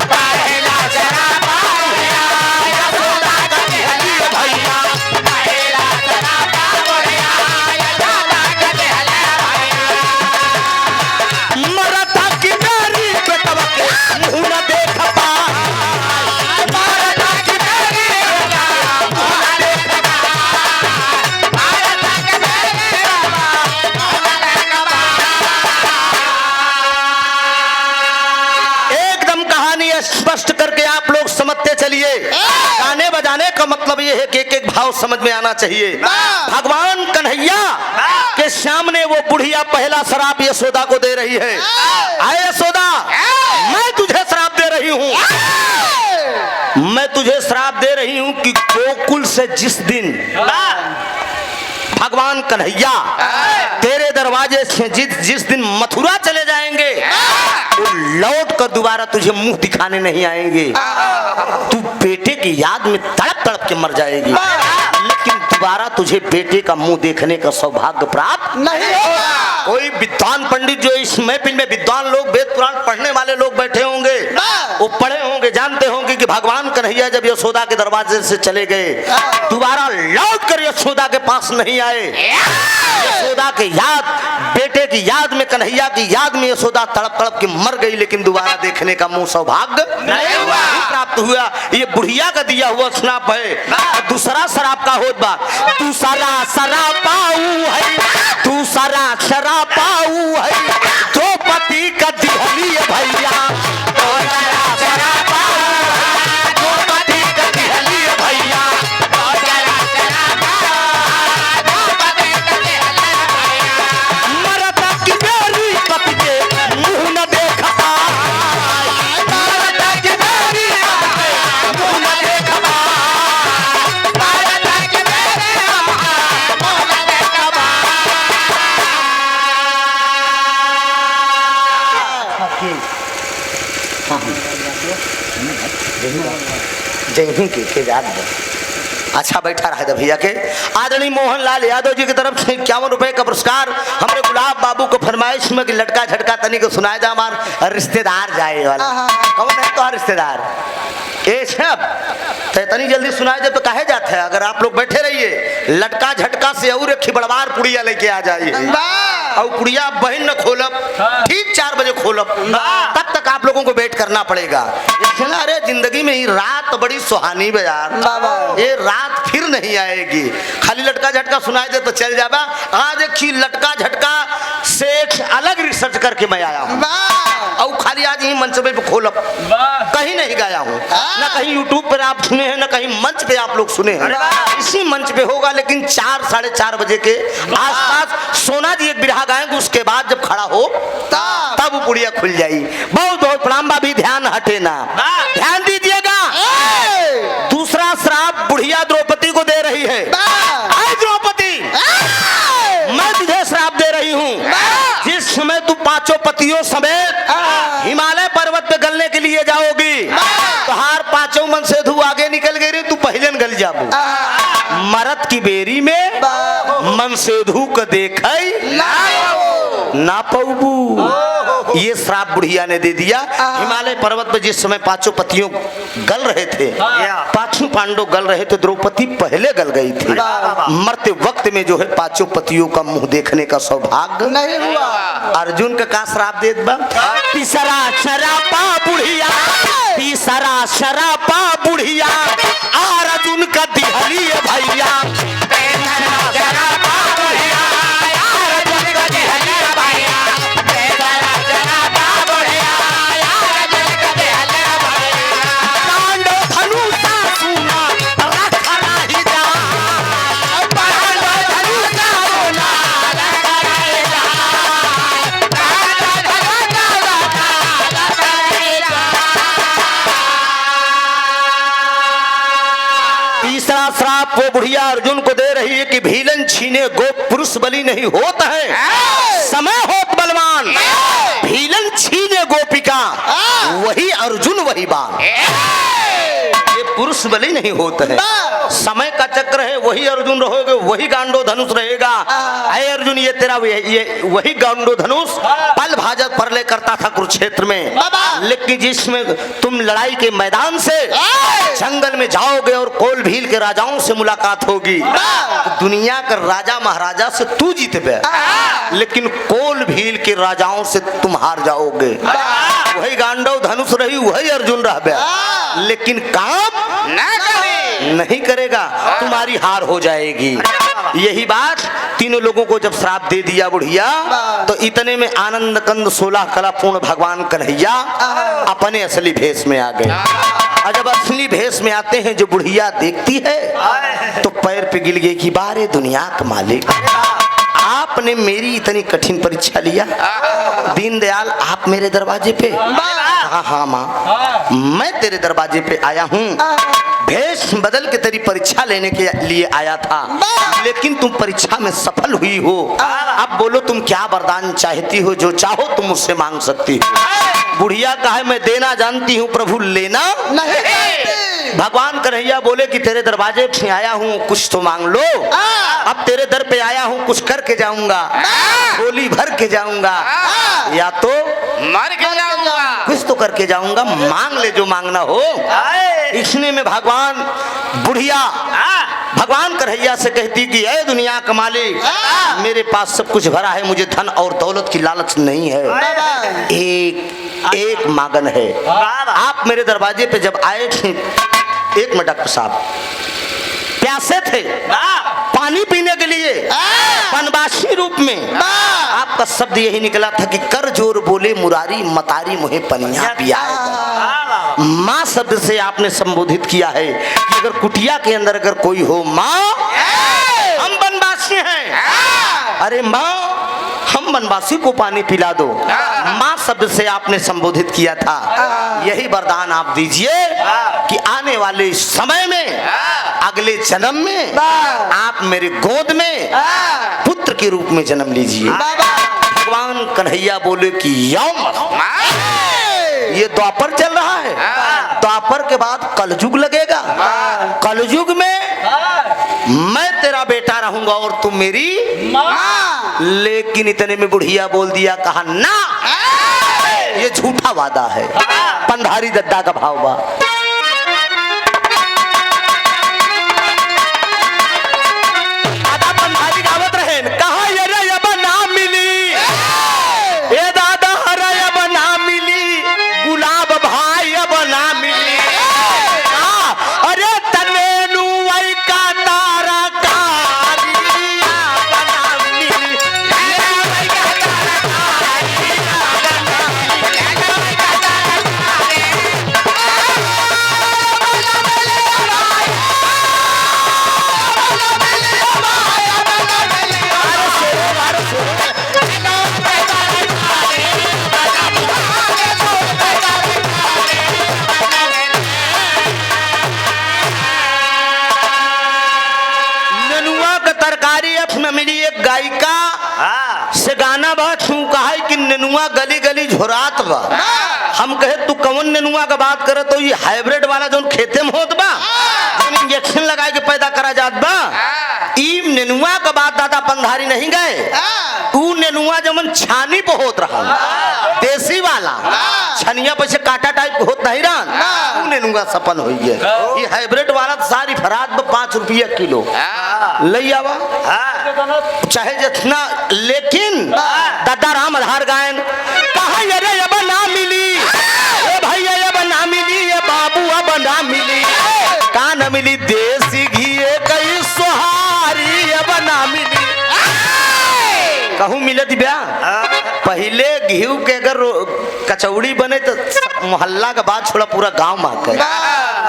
पहला सरापा बुढ़िया या सोदा का दिहली भैया, पहला सरापा बुढ़िया या सोदा का दिहली भैया। मरता की मेरी बेटवा के मुंह न देख पा, मरता की मेरी बेटवा मुंह न देख पा, मरता की मेरी बेटवा मुंह न देख पा। एकदम कहानी स्पष्ट करके आप लोग समझते चलिए। गाने बजाने का मतलब ये है कि एक एक भाव समझ में आना चाहिए। भगवान कन्हैया के सामने वो बुढ़िया पहला शराब यशोदा को दे रही है। आए यशोदा, मैं तुझे श्राप दे रही हूँ, मैं तुझे श्राप दे रही हूँ कि गोकुल से जिस दिन भगवान कन्हैया तेरे दरवाजे से जिस दिन मथुरा चले जाएंगे, वो लौट कर दोबारा तुझे मुंह दिखाने नहीं आएंगे। तू बेटे की याद में तड़प तड़प के मर जाएगी, लेकिन दोबारा तुझे बेटे का मुंह देखने का सौभाग्य प्राप्त नहीं होगा। कोई विद्वान पंडित जो इस महफिल में विद्वान लोग, वेद पुराण पढ़ने वाले लोग बैठे होंगे, वो पढ़े होंगे, जानते होंगे कि भगवान कन्हैया जब यशोदा के दरवाजे से चले गए, दोबारा लौट कर यशोदा के पास नहीं आए। यशोदा की याद, बेटे की याद में, कन्हैया की याद में यशोदा तड़प तड़प के मर गई, लेकिन दोबारा देखने का मुंह सौभाग्य नहीं हुआ, प्राप्त हुआ। ये बुढ़िया का दिया हुआ श्राप है। दूसरा शराब का होत बा, दूसरा शराब पाऊ है, दूसरा शराब पाऊ है, द्रौपदी का दिहली है भैया, दूसरा शराब पाऊ है, द्रौपदी का दिहली है भैया, दूसरा शराब पाऊ है, द्रौपदी का दिहली है भैया। मरता की मेरी पति के मुंह न देख पाए, मरता की मेरी पति के मुंह न देख पाए, जहीं के याद बा। अच्छा बैठा रहे भैया के आदरणीय मोहनलाल यादव जी की तरफ से 51 रुपए का पुरस्कार हमारे गुलाब बाबू को फरमाइश में कि लटका झटका तनी को सुनाया जा हमार रिश्तेदार जाए वाला कौन है तो रिश्तेदार ए सब तो तनी जल्दी सुनाया जाए तो कहे जाते हैं अगर आप लोग बैठे रहिए लटका झटका से और एक खिबड़वार पुड़िया लेके आ जाइए और पुड़िया बहन न खोलब ठीक 4 बजे खोलब तब तक आप लोगों को वेट करना पड़ेगा। अरे जिंदगी में ही रात बड़ी सुहानी है यार, ये रात फिर नहीं आएगी। खाली लटका झटका सुनाई दे तो चल जाबा। आज एक चीज लटका झटका से एक अलग रिसर्च करके मैं आया हूँ और खाली आज ही मंच पे खोलब कहीं नहीं गाया हूँ, न कहीं यूट्यूब पर आप सुने हैं न कहीं मंच पे आप लोग सुने हैं। इसी मंच पे होगा लेकिन 4 साढ़े 4 बजे के आसपास सोना जी एक बिरहा गाएंगे, उसके बाद जब खड़ा हो तब वो पुड़िया खुल जाई। बहुत बहुत प्रणाम भाभी, ध्यान हटे ना, ध्यान दीजिएगा। दूसरा श्राप बुढ़िया द्रौपदी को दे रही है। द्रौपदी मैं तुझे श्राप दे रही हूँ, जिस समय तू 5 पतियों समेत हिमालय पर्वत पे गलने के लिए जाओगी तो हार 5 मन से धू आगे निकल गई, तू पहले गल जाबू। मरद की बेरी में मन से धू को देख ना पऊबू। ये श्राप बुढ़िया ने दे दिया। हिमालय पर्वत पर जिस समय 5 पतियों गल रहे थे, 5 पांडव गल रहे थे, द्रौपदी पहले गल गई थी। मरते वक्त में जो है 5 पतियों का मुंह देखने का सौभाग्य नहीं हुआ। अर्जुन का श्राप दे बा, तीसरा शरापा बुढ़िया, तीसरा शरापा बुढ़िया अर्जुन का दिहली है भैया। श्राप वो बुढ़िया अर्जुन को दे रही है कि भीलन छीने गो पुरुष बलि नहीं होता है, समय होत बलवान। भीलन छीने गोपिका वही अर्जुन वही बाण। ये पुरुष बलि नहीं होता है, समय का चक्र है, वही अर्जुन रहोगे, वही गांडो धनुष रहेगा। अरे अर्जुन ये तेरा ये वही गांडो धनुष पल भाजत परले करता था कुरुक्षेत्र में, लेकिन जिसमें तुम लड़ाई के मैदान से जंगल में जाओगे और कोल भील के राजाओं से मुलाकात होगी तो दुनिया का राजा महाराजा से तू जीतबे, लेकिन कोल भील के राजाओं से तुम हार जाओगे। वही गांडव धनुष रही, वही अर्जुन रहबे, लेकिन काम नहीं करेगा, तुम्हारी हार हो जाएगी। यही बात तीनों लोगों को जब श्राप दे दिया बुढ़िया तो इतने में आनंद कंद 16 कला पूर्ण भगवान कन्हैया अपने असली भेष में आ गए। और जब असली भेष में आते हैं जो बुढ़िया देखती है तो पैर पे गिर गई कि बारे दुनिया का मालिक, आपने मेरी इतनी कठिन परीक्षा लिया, दीनदयाल आप मेरे दरवाजे पे। हाँ माँ, मैं तेरे दरवाजे पे आया हूँ, भेष बदल के तेरी परीक्षा लेने के लिए आया था, लेकिन तुम परीक्षा में सफल हुई हो। अब बोलो तुम क्या वरदान चाहती हो, जो चाहो तुम मुझसे मांग सकती हो। बुढ़िया कहा मैं देना जानती हूँ प्रभु, लेना नहीं। भगवान कन्हैया बोले कि तेरे दरवाजे पे आया हूँ, कुछ तो मांग लो। अब तेरे दर पे आया हूँ, कुछ करके जाऊंगा, गोली भर के जाऊंगा या तो मर के जाऊंगा, कुछ तो करके जाऊंगा, मांग ले जो मांगना हो। इसने में भगवान बुढ़िया भगवान कन्हैया से कहती कि ऐ दुनिया का मालिक, मेरे पास सब कुछ भरा है, मुझे धन और दौलत की लालच नहीं है, एक मांगन है। आप मेरे दरवाजे पे जब आए थे, एक मिनट डॉक्टर साहब, प्यासे थे पानी पीने के लिए वनवासी रूप में, आपका शब्द यही निकला था कि कर जोर बोले मुरारी मतारी मुहे पनिया पियाएगा। माँ शब्द से आपने संबोधित किया है कि अगर कुटिया के अंदर अगर कोई हो, माँ हम वनवासी हैं, अरे माँ हम वनवासी को पानी पिला दो। माँ शब्द से आपने संबोधित किया था। यही वरदान आप दीजिए कि आने वाले समय में, अगले जन्म में आप मेरे गोद में पुत्र के रूप में जन्म लीजिए। भगवान कन्हैया बोले कि ये द्वापर चल रहा है। द्वापर के बाद कलयुग लगेगा। कलयुग में मैं तेरा बेटा रहूंगा और तुम मेरी माँ। लेकिन इतने में बुढ़िया बोल दिया, कहा ना, ये झूठा वादा है। पंधारी दद्दा का भाव बा। दादा पंधारी गावत रहे, कहा ये रे अब ना मिली, ए दादा हरे अब ना मिली, गुलाब भाई अब ना मिली। अरे तनेनु वही का तारा कारिया बना मिली। नेनुआ का तरकारी में मिली एक गायिका से गाना बहुत छू कहा है कि नेनुआ गली गली झोरात बा। हम कहे तू कौन नेनुआ का बात करे, तो ये हाइब्रिड वाला जो खेते में होत बा, जो इंजेक्शन लगा के पैदा करा जात बा, ई नेनुआ का बात दादा पंधारी नहीं गए। तू नेनुआ जमन छानी पे होत रहा, देसी वाला छनिया पे से काटा टाइप होत नहीं रहा, तू नेनुआ सपन हो गया। ये हाइब्रिड वाला सारी फराद में 5 रुपया किलो लई आवा, चाहे जितना। लेकिन दादा राम आधार गायन कहा अरे अब ना मिली, ए भाई अब ना मिली, ये बाबू अब ना मिली, का न मिली देसी घी कई सोहारी अब ना मिली। कहूँ मिलत ब्या पहले घी के अगर कचौड़ी बने तो मोहल्ला के बाद छोड़ा पूरा गांव महक,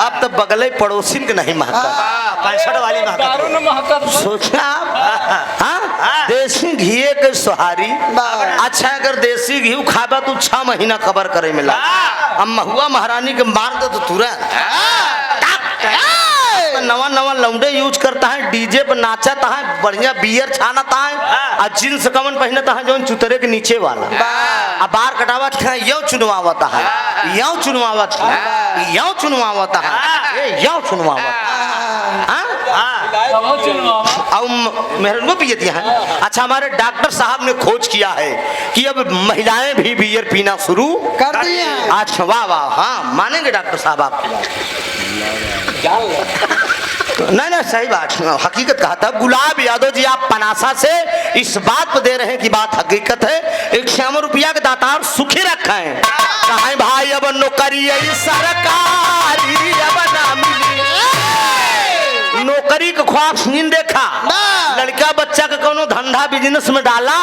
अब तो बगले पड़ोसिन के नहीं महका, 65 वाली महका। सोचा आप, हाँ देसी घी के सोहारी। अच्छा अगर देसी घी खाबा तो 6 महीना खबर करे मिला। अब महुआ महारानी के मार दे तो तुरंत नवा नवा लौंडे यूज करता है, डीजे पर नाचता है, बढ़िया बियर छानता है, और जींस कमन पहनता है जो चुतरे के नीचे वाला, अब बार कटावत है, यो चुनवावता है, यो चुनवावत है, यो चुनवावता है, ये यो चुनवावता मेहरबानी पियती हैं। अच्छा हमारे डॉक्टर साहब ने खोज किया है कि अब महिलाएं भी बियर पीना शुरू कर दिए। अच्छा वाह वाह, हाँ मानेंगे डॉक्टर साहब आपकी नहीं नहीं सही बात, हकीकत कहा था। गुलाब यादव जी आप पनासा से इस बात को दे रहे हैं कि बात हकीकत है। 100 रुपया के दातार सुखी रखा है, कहा भाई अब नौकरी सरकारी अब ना मिली, नौकरी के ख्वाब नींद देखा, लड़का बच्चा के कोनो धंधा बिजनेस में डाला,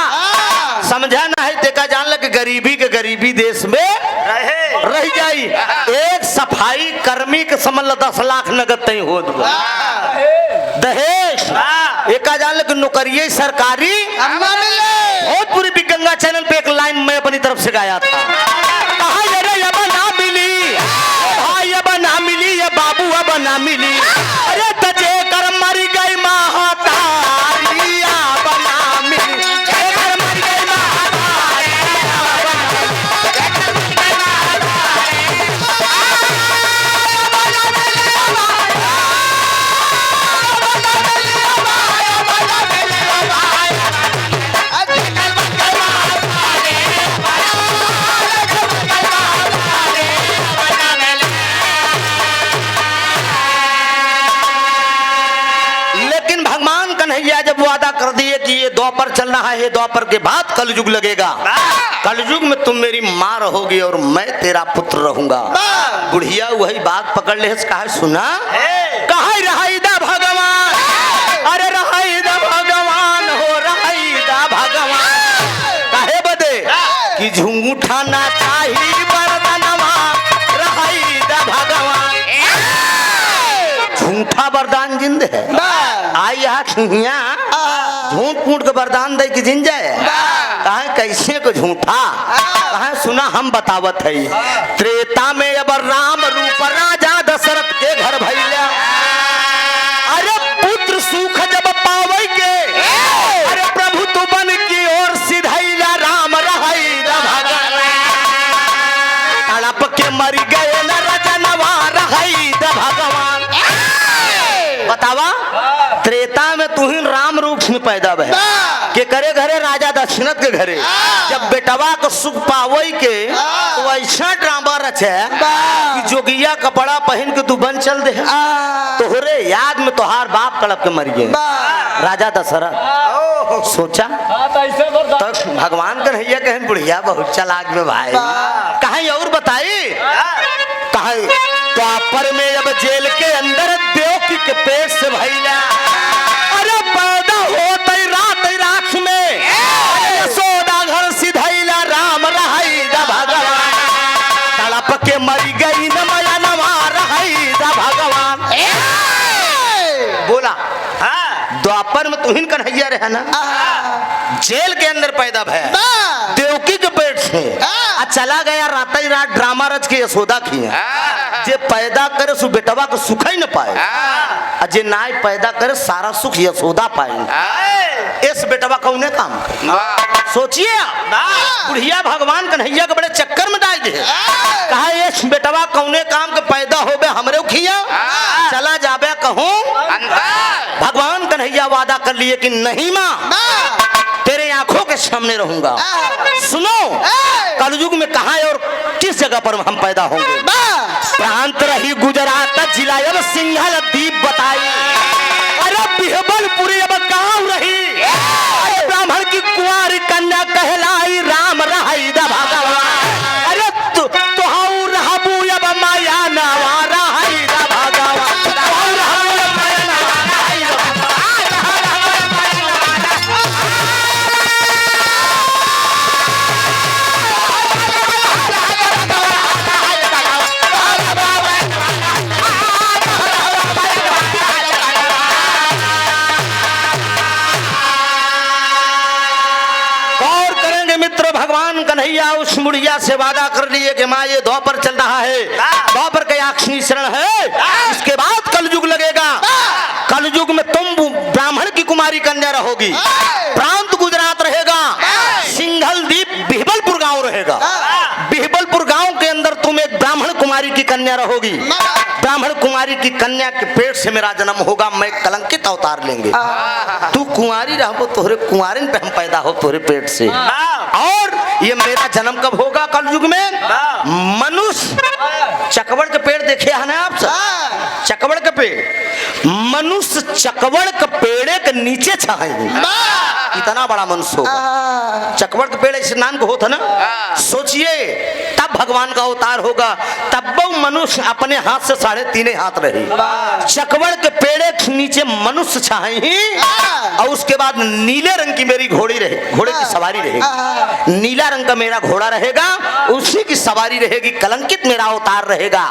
समझा ना है देखा जान लग गरीबी देश में रह जाई। एक सफाई कर्मी के समझ 10 लाख नगद तय हो दहेज, एक जान लग नौकरी सरकारी। बहुत पूरी गंगा चैनल पे एक लाइन मैं अपनी तरफ से गाया था, कहा अरे अब ना मिली, भाई अब ना मिली, ये बाबू अब ना मिली, अरे तजे कर मर गई महातारिया बना मिली, कर मर गई जब वादा कर दिए कि ये द्वापर चलना है, ये द्वापर के बाद कलयुग लगेगा, कलयुग में तुम मेरी माँ रहोगी और मैं तेरा पुत्र रहूंगा। बुढ़िया वही बात पकड़ ले, कहा सुना, कहा रहाइदा भगवान, अरे रहाइदा भगवान हो रहाइदा भगवान, काहे बदे कि झूठा ना चाहिए वरदानवा, रहाइदा भगवान झूठा वरदान जिंद है, आई झूठ फूट के वरदान दे के जिन जाए, कहा कैसे को झूठा, कहा सुना हम बतावत है। त्रेता में अब राम रूप राजा दशरथ के घर भैया, अरे पुत्र सुख जब पावे के, अरे प्रभु तू बन की ओर सिधैला राम रहाइदा भगवान, तड़प के राम रूप में पैदा भय के करे घरे राजा दशरथ के घरे जब बेटवा को सुख पावई के तो ऐसा ड्रामा रचे कि जोगिया कपड़ा पहन के तू बन चल दे तोहरे याद में तोहार बाप तड़प के मर गए राजा दशरथ सोचा तक भगवान कन्हैया कहन बुढ़िया बहुत चालाक में भाई कहीं और बताई कहीं द्वापर में अब जेल के अंदर देवकी के पेट से भैया अरे पैदा होते रात में यशोदा घर सिधैला राम रहाई दा भगवान तड़प के मरी गई न मया नवा रहाई दा भगवान बोला द्वापर में तुहिन कन्हैया रहे ना जेल के अंदर पैदा भया देवकी के पेट से चला गया रात ही रात ड्रामा रच के यशोदा किया जे पैदा करे सु बेटवा को सुख ही न पाए जे नाय पैदा करे सारा सुख यशोदा पाए इस बेटवा कौने काम सोचिए बुढ़िया भगवान कन्हैया के बड़े चक्कर में डाल दे कहा ये बेटवा कौने काम के पैदा होबे हमरे खिया चला जाबे कहूं भगवान कन्हैया वादा कर लिए कि नहीं माँ तेरे आंखों के सामने रहूंगा सुनो कलयुग में कहां और किस जगह पर हम पैदा होंगे प्रांत रही गुजरात जिला अब सिंघल द्वीप बताई अरे बिहबलपुरी अब गांव रही अरे ब्राह्मण की कुंवारी कन्या कहलाई राम रहाई दा भगवान अरे तुहाऊ रहबू अब माया नवा रहाई दा भगवान कन्हैया उस मुड़िया से वादा कर लिए कि माँ ये द्वापर चल रहा है द्वापर का आखिरी शरण है इसके बाद कलयुग लगेगा कलयुग में तुम ब्राह्मण की कुमारी कन्या रहोगी प्रांत गुजरात रहेगा सिंघल द्वीप बिहबलपुर गांव रहेगा बिहबलपुर गांव के अंदर तुम एक ब्राह्मण कुमारी की कन्या रहोगी ब्राह्मण कुमारी की कन्या के पेट से मेरा जन्म होगा मैं कलंकित अवतार लेंगे तू कुंवारी रहो तोहरे कुंवारिन पे हम पैदा हो तोहरे पेट से और ये मेरा जन्म कब होगा कलयुग में मनुष्य चकवड़ के पेड़ देखे है ना आप सब चकवड़ के पेड़ मनुष्य चकवड़ के पेड़े के नीचे छाएंगे इतना बड़ा मनुष्य होगा चकवड़ के पेड़ ऐसे नाम को होता ना सोचिए तब भगवान का अवतार होगा तब वो मनुष्य अपने हाथ से 3.5 हाथ रहे चकवड़ के पेड़े के नीचे मनुष्य छाएंगे और उसके बाद नीले रंग की मेरी घोड़ी रहे घोड़े की सवारी रहेगी नीला रंग का मेरा घोड़ा रहेगा उसी की सवारी रहेगी कलंकित मेरा अवतार रहेगा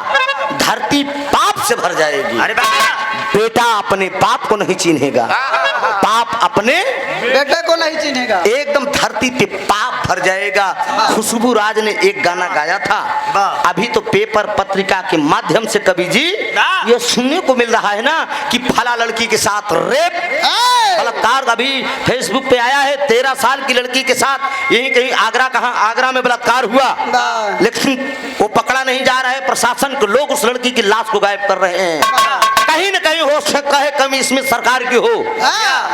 धरती पाप से भर जाएगी अरे बेटा अपने बाप को नहीं चिन्हेगा बाप अपने बेटे को नहीं चिन्हेगा एकदम धरती पे पाप भर जाएगा खुशबू राज ने एक गाना गाया था अभी तो पेपर पत्रिका के माध्यम से कवि जी ये सुनने को मिल रहा है ना कि फला लड़की के साथ रेप बलात्कार अभी फेसबुक पे आया है 13 साल की लड़की के साथ यही कहीं आगरा में बलात्कार हुआ लेकिन वो पकड़ा नहीं जा रहा है प्रशासन के लोग उस लड़की की लाश को गायब कर रहे हैं कहीं न कहीं हो सकता है कमी इसमें सरकार की हो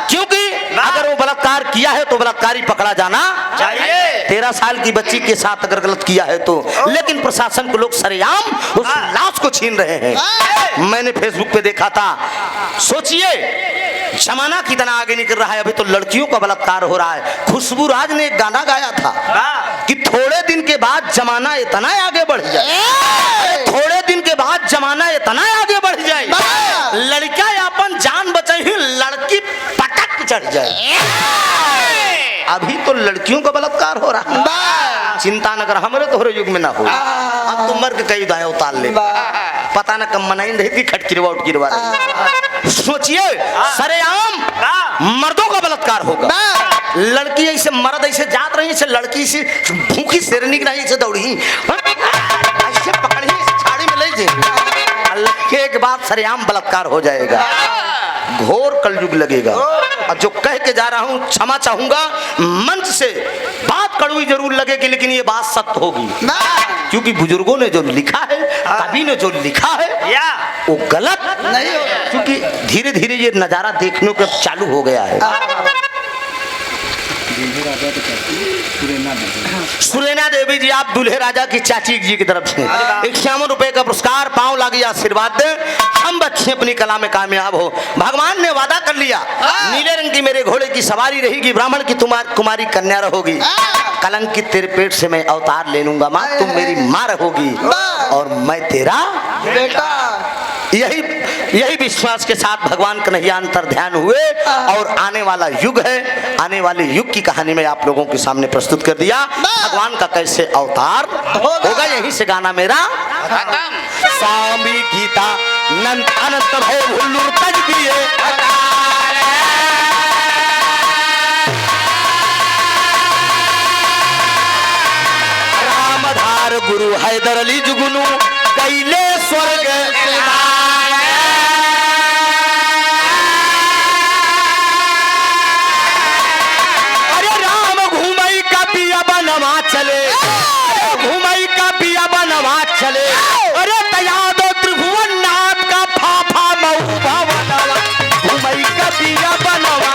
क्योंकि अगर वो बलात्कार किया है तो बलात्कारी पकड़ा जाना चाहिए 13 साल की बच्ची के साथ अगर गलत किया है तो लेकिन प्रशासन को लोग सरेआम उस लाश को छीन रहे हैं मैंने फेसबुक पे देखा था सोचिए जमाना कितना आगे निकल रहा है अभी तो लड़कियों का बलात्कार हो रहा है खुशबू राज ने एक गाना गाया था कि थोड़े दिन के बाद जमाना इतना आगे बढ़ जाए थोड़े दिन के बाद जमाना इतना आगे बढ़ जाए लड़का अपन जान बचाई लड़की पटक चढ़ जाए अभी तो लड़कियों का बलात्कार हो रहा है चिंता न कर हमारे तोहरे युग में ना हो अब तो मर के कई दाएं उतार ले पता न कम मनाई रही थी खटकिरवा उठकिरवा सोचिए सरेआम मर्दों का बलात्कार होगा लड़की ऐसे मर्द ऐसे जात रही ऐसे लड़की से भूखी शेरनी की नहीं ऐसे दौड़ी ऐसे पकड़ी छाड़ी में ले जाए के बाद सरेआम बलात्कार हो जाएगा घोर कलयुग लगेगा और जो कह के जा रहा हूँ क्षमा चाहूंगा मंच से बात कड़वी जरूर लगेगी लेकिन ये बात सत्य होगी क्योंकि बुजुर्गों ने जो लिखा है कवि ने जो लिखा है वो गलत नहीं होगा। क्योंकि धीरे धीरे ये नजारा देखने को अब चालू हो गया है। सुरेना देवी जी, आप दूल्हे राजा की चाची जी की तरफ से 51 रुपए का पुरस्कार, पांव लागी आशीर्वाद दे, हम बच्चे अपनी कला में कामयाब हो। भगवान ने वादा कर लिया, नीले रंग की मेरे घोड़े की सवारी रहेगी, ब्राह्मण की कुमारी कन्या रहोगी, कलंकित तेरे पेट से मैं अवतार ले लूंगा माँ, तुम मेरी माँ रहोगी और मैं तेरा बेटा। यही विश्वास के साथ भगवान कन्हैया अंतर ध्यान हुए और आने वाला युग है, आने वाले युग की कहानी में आप लोगों के सामने प्रस्तुत कर दिया भगवान का कैसे अवतार होगा। यहीं से गाना मेरा स्वामी गीता नंद अनंत भय हुल्लुर तज दिए रामधार गुरु हैदर अली जुगनू कैले स्वर्ग चले, घुमई का पिया बनवा चले, अरे तयादो त्रिभुवन नाथ का फाफा मऊ भवनवा, घुमई का पिया बनवा